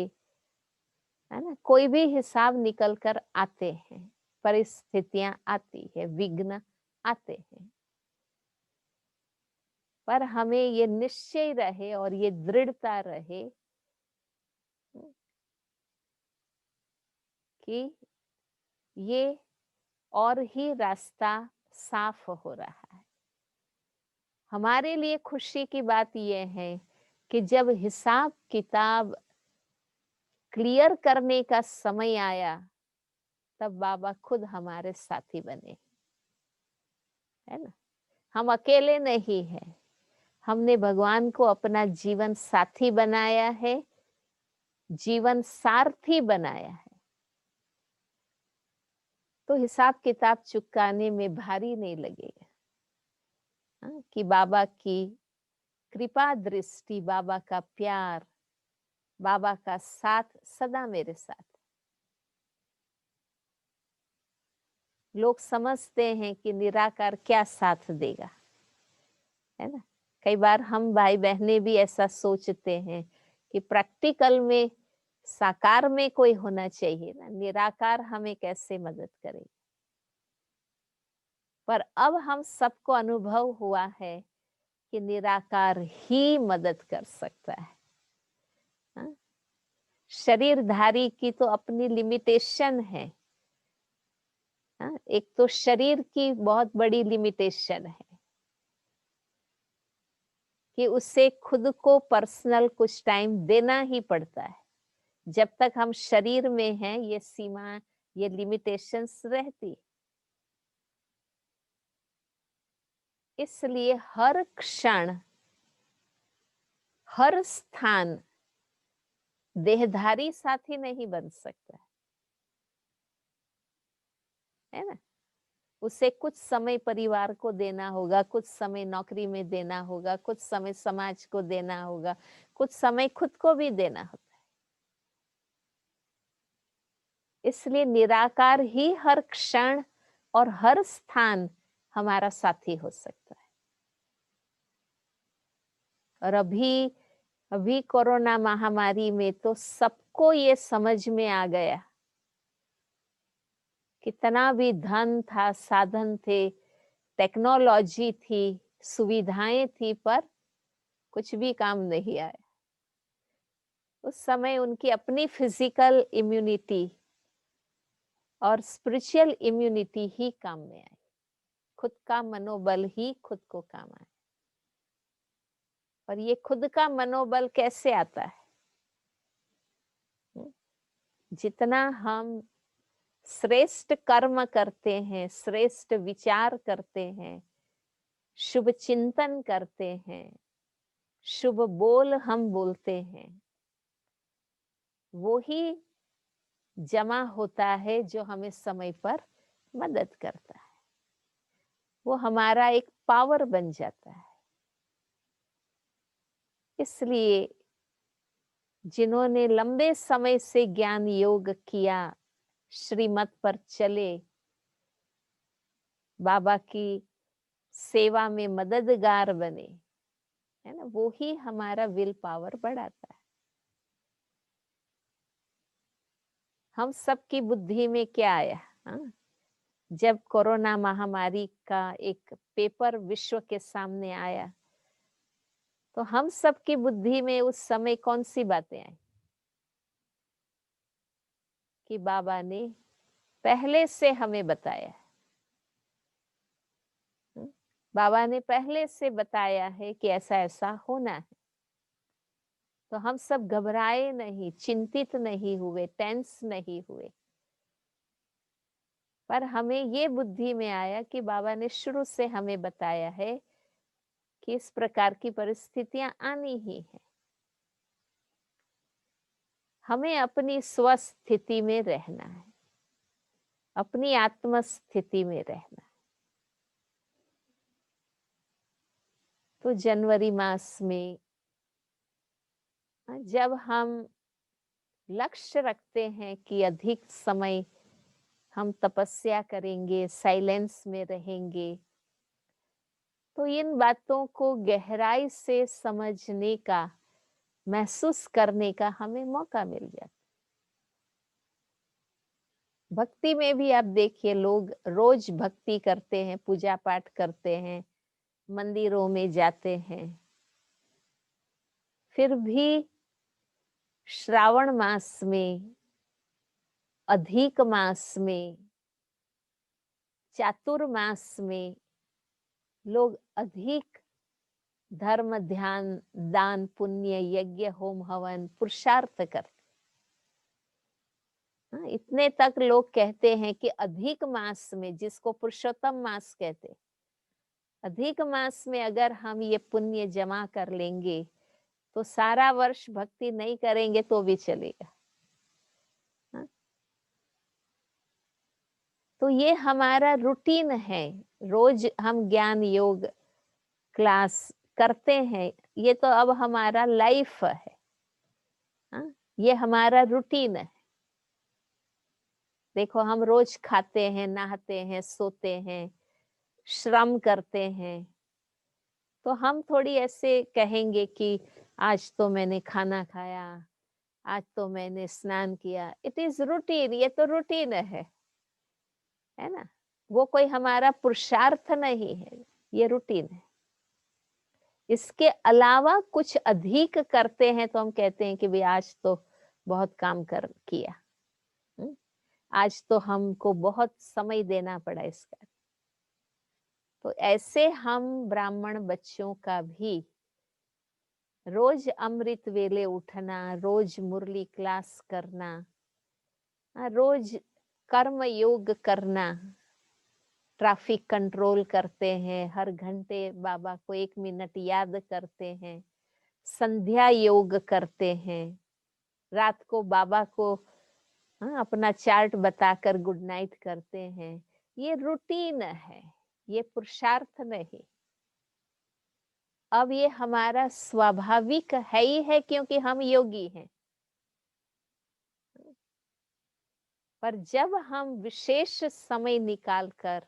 है ना, कोई भी हिसाब निकल कर आते हैं, परिस्थितियां आती है, विघ्न आते हैं, पर हमें ये निश्चय रहे और ये दृढ़ता रहे कि ये और ही रास्ता साफ हो रहा है। हमारे लिए खुशी की बात यह है कि जब हिसाब किताब क्लियर करने का समय आया, तब बाबा खुद हमारे साथी बने, है ना। हम अकेले नहीं हैं, हमने भगवान को अपना जीवन साथी बनाया है, जीवन सारथी बनाया है। तो हिसाब किताब चुकाने में भारी नहीं लगेगा। हाँ, कि बाबा की कृपा दृष्टि, बाबा का प्यार, बाबा का साथ सदा मेरे साथ। लोग समझते हैं कि निराकार क्या साथ देगा, है ना। कई बार हम भाई बहनें भी ऐसा सोचते हैं कि प्रैक्टिकल में साकार में कोई होना चाहिए ना, निराकार हमें कैसे मदद करेगा। पर अब हम सबको अनुभव हुआ है कि निराकार ही मदद कर सकता है। हाँ? शरीरधारी की तो अपनी लिमिटेशन है। हाँ? एक तो शरीर की बहुत बड़ी लिमिटेशन है कि उसे खुद को पर्सनल कुछ टाइम देना ही पड़ता है। जब तक हम शरीर में हैं, ये सीमा, ये लिमिटेशंस रहती। इसलिए हर क्षण, हर स्थान देहधारी साथी नहीं बन सकता है ना। उसे कुछ समय परिवार को देना होगा, कुछ समय नौकरी में देना होगा, कुछ समय समाज को देना होगा, कुछ समय खुद को भी देना होता है। इसलिए निराकार ही हर क्षण और हर स्थान हमारा साथी हो सकता है। और अभी कोरोना महामारी में तो सबको ये समझ में आ गया, कितना भी धन था, साधन थे, टेक्नोलॉजी थी, सुविधाएं थी, पर कुछ भी काम नहीं आया। उस समय उनकी अपनी फिजिकल इम्यूनिटी और स्पिरिचुअल इम्यूनिटी ही काम में आई। खुद का मनोबल ही खुद को काम आया। और ये खुद का मनोबल कैसे आता है? जितना हम श्रेष्ठ कर्म करते हैं, श्रेष्ठ विचार करते हैं, शुभ चिंतन करते हैं, शुभ बोल हम बोलते हैं, वो ही जमा होता है जो हमें समय पर मदद करता है। वो हमारा एक पावर बन जाता है। इसलिए जिन्होंने लंबे समय से ज्ञान योग किया, श्रीमत पर चले, बाबा की सेवा में मददगार बने, है ना, वो ही हमारा विल पावर बढ़ाता है। हम सबकी बुद्धि में क्या आया? हाँ? जब कोरोना महामारी का एक पेपर विश्व के सामने आया, तो हम सबकी बुद्धि में उस समय कौन सी बातें आई? कि बाबा ने पहले से हमें बताया। बाबा ने पहले से बताया है कि ऐसा ऐसा होना है। तो हम सब घबराए नहीं, चिंतित नहीं हुए, टेंस नहीं हुए। पर हमें ये बुद्धि में आया कि बाबा ने शुरू से हमें बताया है कि इस प्रकार की परिस्थितियां आनी ही है। हमें अपनी स्वस्थिति में रहना है, अपनी आत्म स्थिति में रहना है। तो जनवरी मास में जब हम लक्ष्य रखते हैं कि अधिक समय हम तपस्या करेंगे, साइलेंस में रहेंगे, तो इन बातों को गहराई से समझने का, महसूस करने का हमें मौका मिल जाता। भक्ति में भी आप देखिए, लोग रोज भक्ति करते हैं, पूजा पाठ करते हैं, मंदिरों में जाते हैं, फिर भी श्रावण मास में, अधिक मास में, चातुर्मास में लोग अधिक धर्म, ध्यान, दान, पुण्य, यज्ञ, होम, हवन, पुरुषार्थ करते। इतने तक लोग कहते हैं कि अधिक मास में, जिसको पुरुषोत्तम मास कहते, अधिक मास में अगर हम ये पुण्य जमा कर लेंगे तो सारा वर्ष भक्ति नहीं करेंगे तो भी चलेगा। तो ये हमारा रूटीन है। रोज हम ज्ञान योग क्लास करते हैं, ये तो अब हमारा लाइफ है। ये हमारा रूटीन है। देखो, हम रोज खाते हैं, नहाते हैं, सोते हैं, श्रम करते हैं। तो हम थोड़ी ऐसे कहेंगे कि आज तो मैंने खाना खाया, आज तो मैंने स्नान किया। इट इज रूटीन, ये तो रूटीन है ना। वो कोई हमारा पुरुषार्थ नहीं है, ये रूटीन है। इसके अलावा कुछ अधिक करते हैं तो हम कहते हैं कि भाई आज तो बहुत काम कर किया, आज तो हमको बहुत समय देना पड़ा इसका। तो ऐसे हम ब्राह्मण बच्चों का भी रोज अमृत वेले उठना, रोज मुरली क्लास करना, रोज कर्म योग करना, ट्रैफिक कंट्रोल करते हैं, हर घंटे बाबा को 1 मिनट याद करते हैं, संध्या योग करते हैं, रात को बाबा को अपना चार्ट बताकर गुड नाइट करते हैं। ये रूटीन है, ये पुरुषार्थ नहीं। अब ये हमारा स्वाभाविक है ही है, क्योंकि हम योगी हैं। पर जब हम विशेष समय निकालकर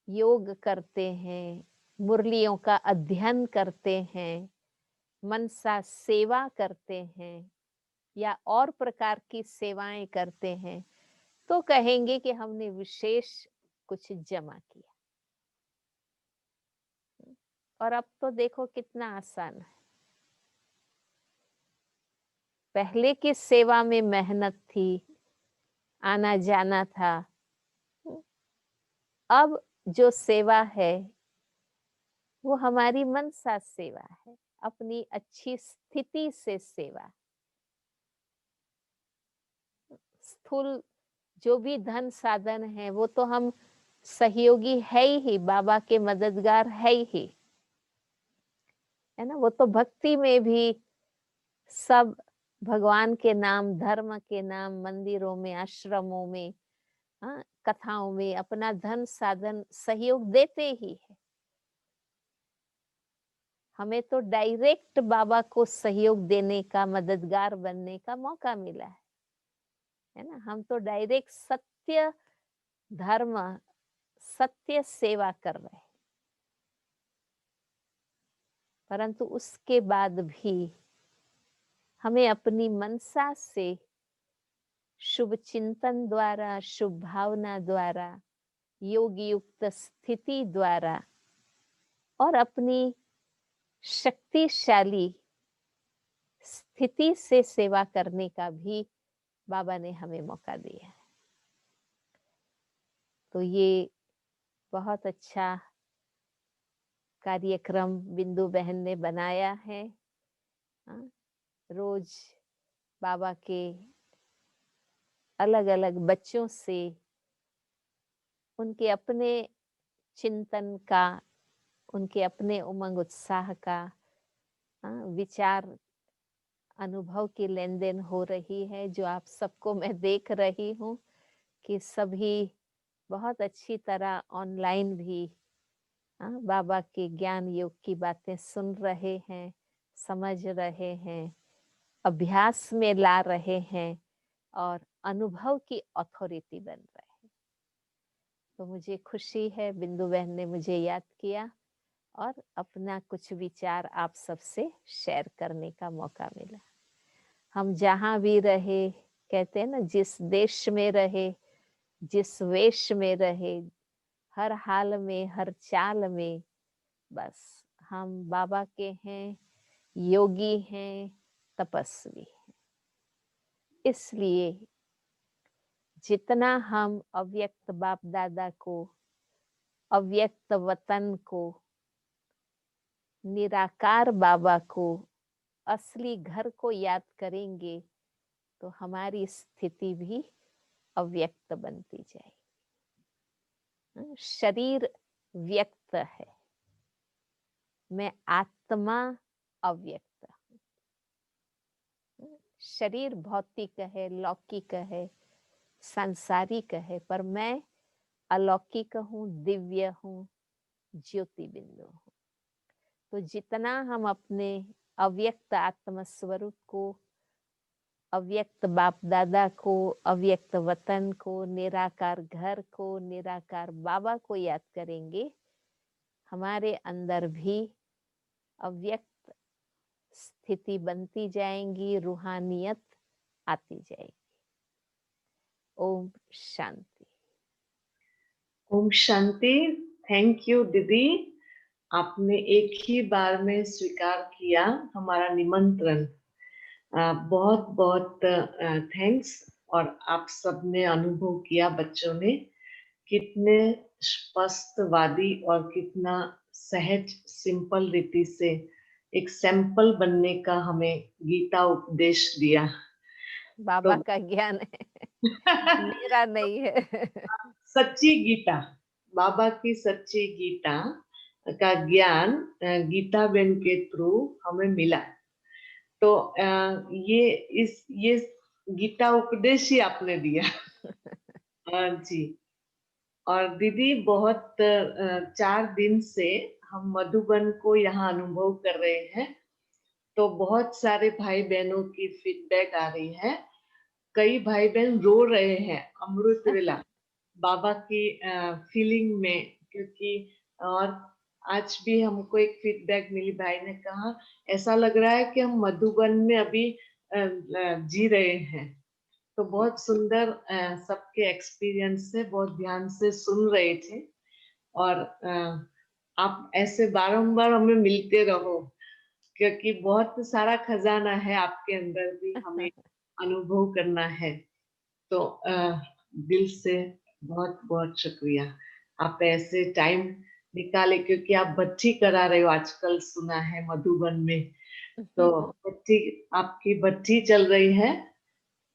योग करते हैं, मुरलियों का अध्ययन करते हैं, मनसा सेवा करते हैं या और प्रकार की सेवाएं करते हैं, तो कहेंगे कि हमने विशेष कुछ जमा किया। और अब तो देखो कितना आसान है। पहले की सेवा में मेहनत थी, आना जाना था। अब जो सेवा है वो हमारी मनसा सेवा है, अपनी अच्छी स्थिति से सेवा। स्थूल जो भी धन साधन है वो तो हम सहयोगी है ही, बाबा के मददगार है ही, है ना। वो तो भक्ति में भी सब भगवान के नाम, धर्म के नाम, मंदिरों में, आश्रमों में, कथाओं में अपना धन साधन सहयोग देते ही है। हमें तो डायरेक्ट बाबा को सहयोग देने का, मददगार बनने का मौका मिला है ना। हम तो डायरेक्ट सत्य धर्म, सत्य सेवा कर रहे हैं। परंतु उसके बाद भी हमें अपनी मनसा से, शुभ चिंतन द्वारा, शुभ भावना द्वारा, योग युक्त स्थिति द्वारा और अपनी शक्तिशाली स्थिति से सेवा करने का भी बाबा ने हमें मौका दिया है। तो ये बहुत अच्छा कार्यक्रम बिंदु बहन ने बनाया है। हाँ, रोज बाबा के अलग अलग बच्चों से उनके अपने चिंतन का, उनके अपने उमंग उत्साह का, विचार अनुभव की लेन देन हो रही है, जो आप सबको मैं देख रही हूँ कि सभी बहुत अच्छी तरह ऑनलाइन भी बाबा के ज्ञान योग की बातें सुन रहे हैं, समझ रहे हैं, अभ्यास में ला रहे हैं और अनुभव की अथॉरिटी बन रहे हैं। तो मुझे खुशी है, बिंदु बहन ने मुझे याद किया और अपना कुछ विचार आप सबसे शेयर करने का मौका मिला। हम जहाँ भी रहे, कहते हैं ना, जिस देश में रहे, जिस वेश में रहे, हर हाल में, हर चाल में, बस हम बाबा के हैं, योगी हैं, तपस्वी हैं। इसलिए जितना हम अव्यक्त बाप दादा को, अव्यक्त वतन को, निराकार बाबा को, असली घर को याद करेंगे तो हमारी स्थिति भी अव्यक्त बनती जाएगी। शरीर व्यक्त है, मैं आत्मा अव्यक्त हूँ। शरीर भौतिक है, लौकिक है, सांसारिक है, पर मैं अलौकिक हूँ, दिव्य हूँ, ज्योति बिंदु हूँ। तो जितना हम अपने अव्यक्त आत्म स्वरूप को, अव्यक्त बाप दादा को, अव्यक्त वतन को, निराकार घर को, निराकार बाबा को याद करेंगे, हमारे अंदर भी अव्यक्त स्थिति बनती जाएंगी, रूहानियत आती जाएगी। ओम शांति। ओम शांति। थैंक यू दीदी, आपने एक ही बार में स्वीकार किया हमारा निमंत्रण। बहुत बहुत थैंक्स। और आप सबने अनुभव किया, बच्चों ने कितने स्पष्टवादी और कितना सहज सिंपल रीति से एक सैंपल बनने का हमें गीता उपदेश दिया। बाबा का ज्ञान है, मेरा नहीं है। सच्ची गीता, बाबा की सच्ची गीता का ज्ञान गीता बेन के थ्रू हमें मिला। तो ये गीता उपदेश ही आपने दिया। जी। और दीदी, बहुत 4 दिन से हम मधुबन को यहाँ अनुभव कर रहे हैं, तो बहुत सारे भाई बहनों की फीडबैक आ रही है। कई भाई बहन रो रहे हैं अमृत वेला बाबा की फीलिंग में, क्योंकि और आज भी हमको एक फीडबैक मिली, भाई ने कहा ऐसा लग रहा है कि हम मधुबन में अभी जी रहे हैं। तो बहुत सुंदर सबके एक्सपीरियंस से बहुत ध्यान से सुन रहे थे। और आप ऐसे बारंबार हमें मिलते रहो, क्योंकि बहुत सारा खजाना है आपके अंदर भी, हमें अनुभव करना है। तो दिल से बहुत बहुत शुक्रिया, आप ऐसे टाइम निकाले, क्योंकि आप भट्टी करा रहे हो आजकल, सुना है मधुबन में। तो भट्टी, आपकी भट्टी चल रही है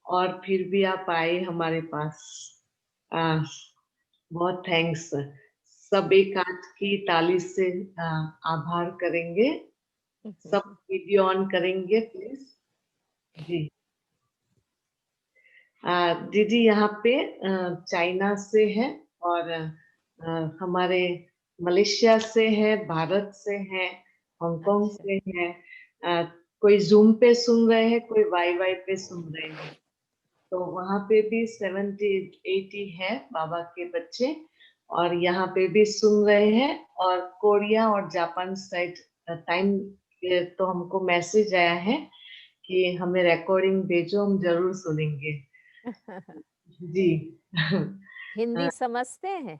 और फिर भी आप आए हमारे पास। आ, बहुत थैंक्स। सब एक हाथ की ताली से आभार करेंगे। सब वीडियो ऑन करेंगे प्लीज। जी। दीदी यहाँ पे चाइना से है, और हमारे मलेशिया से है, भारत से है, हांगकांग अच्छा। से है। कोई जूम पे सुन रहे हैं, कोई वाई वाई पे सुन रहे हैं। तो वहां पे भी 70-80 है बाबा के बच्चे, और यहाँ पे भी सुन रहे हैं। और कोरिया और जापान साइड टाइम तो हमको मैसेज आया है कि हमें रिकॉर्डिंग भेजो, हम जरूर सुनेंगे। जी। हिंदी समझते हैं?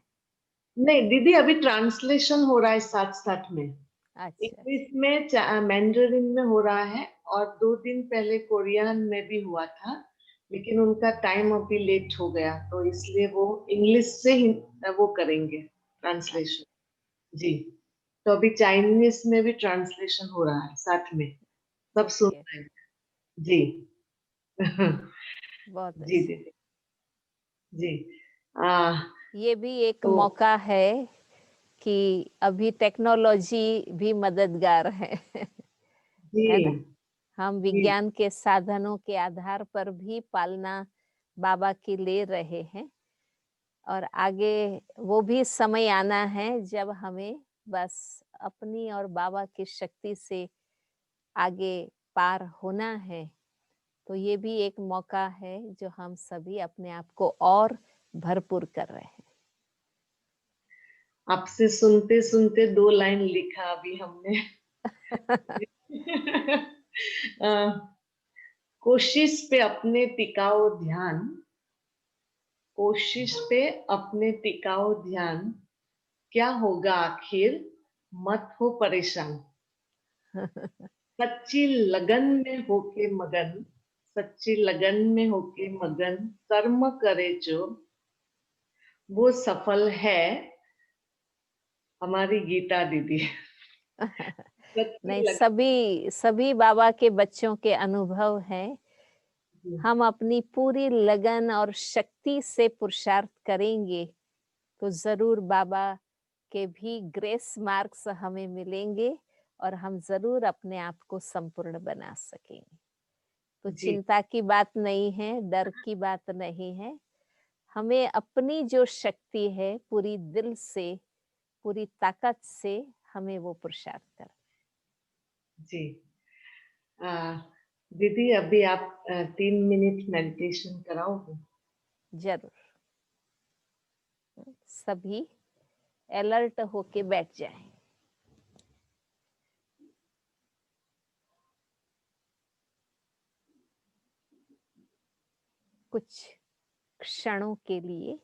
नहीं दीदी, अभी ट्रांसलेशन हो रहा है साथ साथ में। अच्छा। इंग्लिश में, मैंडरिन में हो रहा है, और 2 दिन पहले कोरियन में भी हुआ था, लेकिन उनका टाइम अभी लेट हो गया, तो इसलिए वो इंग्लिश से ही वो करेंगे। ट्रांसलेशन। जी, तो अभी चाइनीज में भी ट्रांसलेशन हो रहा है साथ में, सब सुन ओके, रहे हैं। जी। बहुत जी अच्छा। दीदी। जी। आ, ये भी एक तो मौका है कि अभी टेक्नोलॉजी भी मददगार है। जी। है ना? हम जी। विज्ञान के साधनों के आधार पर भी पालना बाबा की ले रहे हैं, और आगे वो भी समय आना है जब हमें बस अपनी और बाबा की शक्ति से आगे पार होना है। तो ये भी एक मौका है जो हम सभी अपने आप को और भरपूर कर रहे हैं। आपसे सुनते सुनते 2 लाइन लिखा अभी हमने। अ, कोशिश पे अपने टिकाओ ध्यान, कोशिश पे अपने टिकाओ ध्यान, क्या होगा आखिर, मत हो परेशान। सच्ची लगन में होके मगन, सच्ची लगन में होके मगन, कर्म करे जो, वो सफल है, हमारी गीता दीदी। सच्ची नहीं, लगन। सभी सभी बाबा के बच्चों के अनुभव हैं। हम अपनी पूरी लगन और शक्ति से पुरुषार्थ करेंगे तो जरूर बाबा के भी ग्रेस मार्क्स हमें मिलेंगे, और हम जरूर अपने आप को संपूर्ण बना सकेंगे। तो जी। चिंता की बात नहीं है, डर की बात नहीं है। हमें अपनी जो शक्ति है पूरी दिल से, पूरी ताकत से हमें वो पुरुषार्थ कर। जी। आ, दीदी अभी आप 3 मिनट मेडिटेशन कराओगे? जरूर। सभी अलर्ट होके बैठ जाएं। कुछ क्षणों के लिए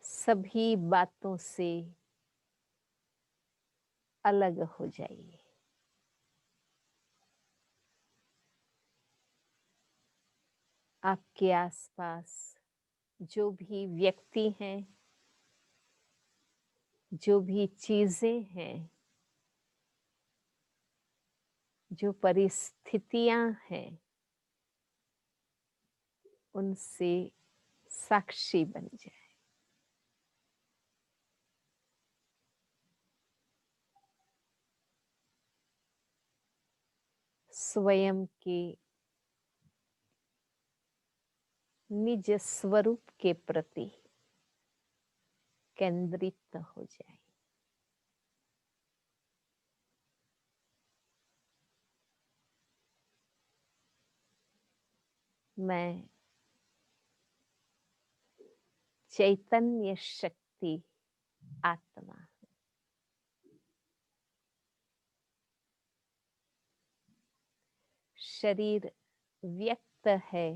सभी बातों से अलग हो जाइए। आपके आसपास जो भी व्यक्ति हैं, जो भी चीजें हैं, जो परिस्थितियां हैं, उनसे साक्षी बन जाए। स्वयं के निज स्वरूप के प्रति केंद्रित हो जाए। मैं चैतन्य शक्ति आत्मा, शरीर व्यक्त है,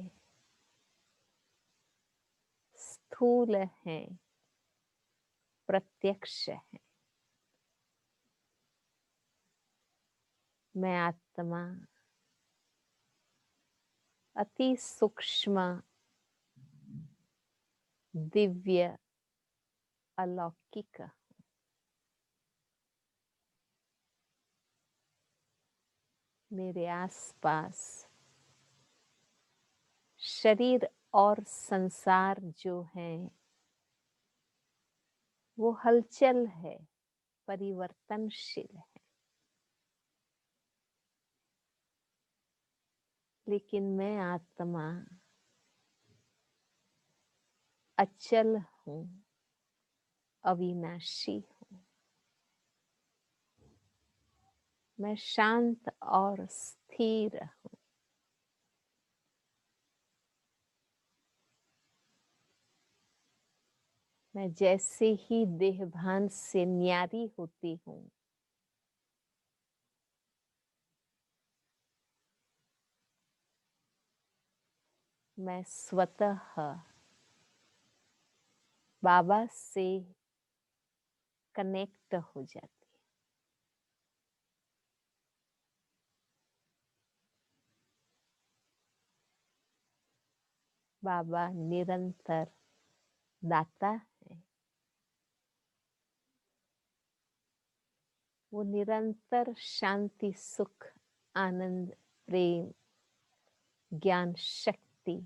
स्थूल है, प्रत्यक्ष है। मैं आत्मा अति सूक्ष्म, दिव्य, अलौकिक। मेरे आसपास शरीर और संसार जो है वो हलचल है, परिवर्तनशील है, लेकिन मैं आत्मा अचल हूँ, अविनाशी हूँ। मैं शांत और स्थिर हूँ। मैं जैसे ही देहभान से न्यारी होती हूँ, मैं स्वतः बाबा से कनेक्ट हो जाती। बाबा निरंतर दाता है। वो निरंतर शांति, सुख, आनंद, प्रेम, ज्ञान, शक्ति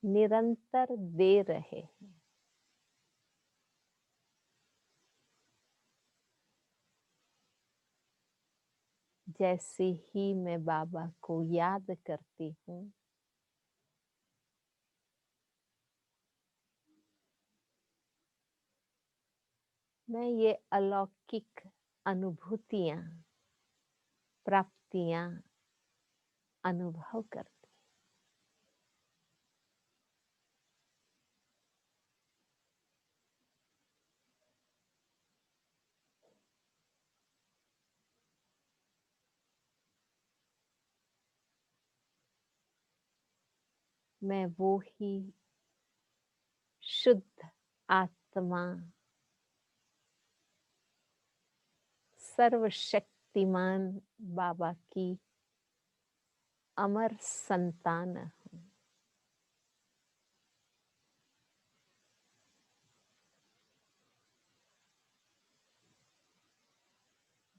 निरंतर दे रहे हैं। जैसे ही मैं बाबा को याद करती हूँ, मैं ये अलौकिक अनुभूतियां, प्राप्तियां अनुभव करती। मैं वो ही शुद्ध आत्मा, सर्वशक्तिमान बाबा की अमर संतान हूँ।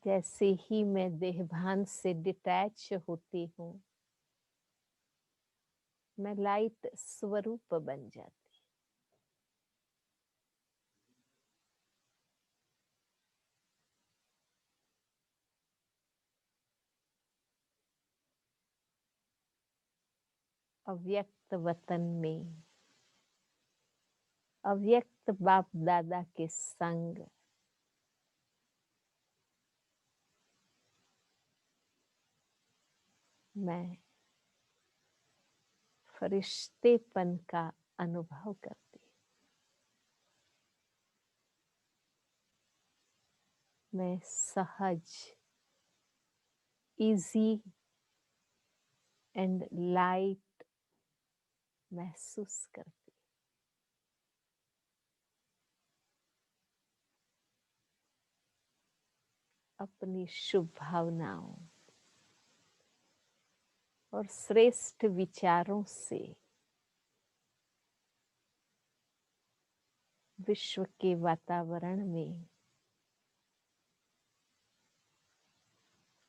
जैसे ही मैं देहभान से डिटैच होती हूँ, मैं लाइट स्वरूप बन जाती। अव्यक्त वतन में अव्यक्त बाप दादा के संग मैं फरिश्तेपन का अनुभव करती। मैं सहज, इजी एंड लाइट महसूस करती। अपनी शुभ भावनाओं और श्रेष्ठ विचारों से विश्व के वातावरण में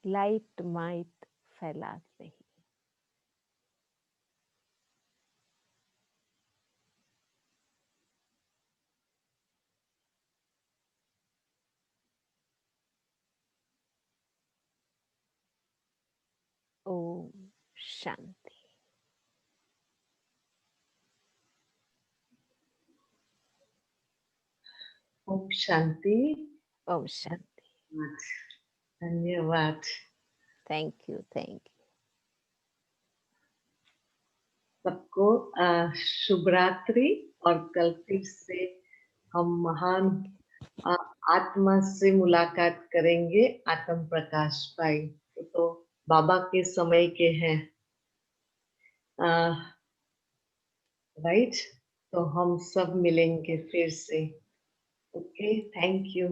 लाइट माइट फैला रही। ओम शांति। ओम शांति। ओम शांति। धन्यवाद। Thank you, thank you. सबको शुभ रात्रि। और कल फिर से हम महान आत्मा से मुलाकात करेंगे, आत्म प्रकाश भाई। तो बाबा के समय के हैं, राइट। तो हम सब मिलेंगे फिर से। Okay, thank you.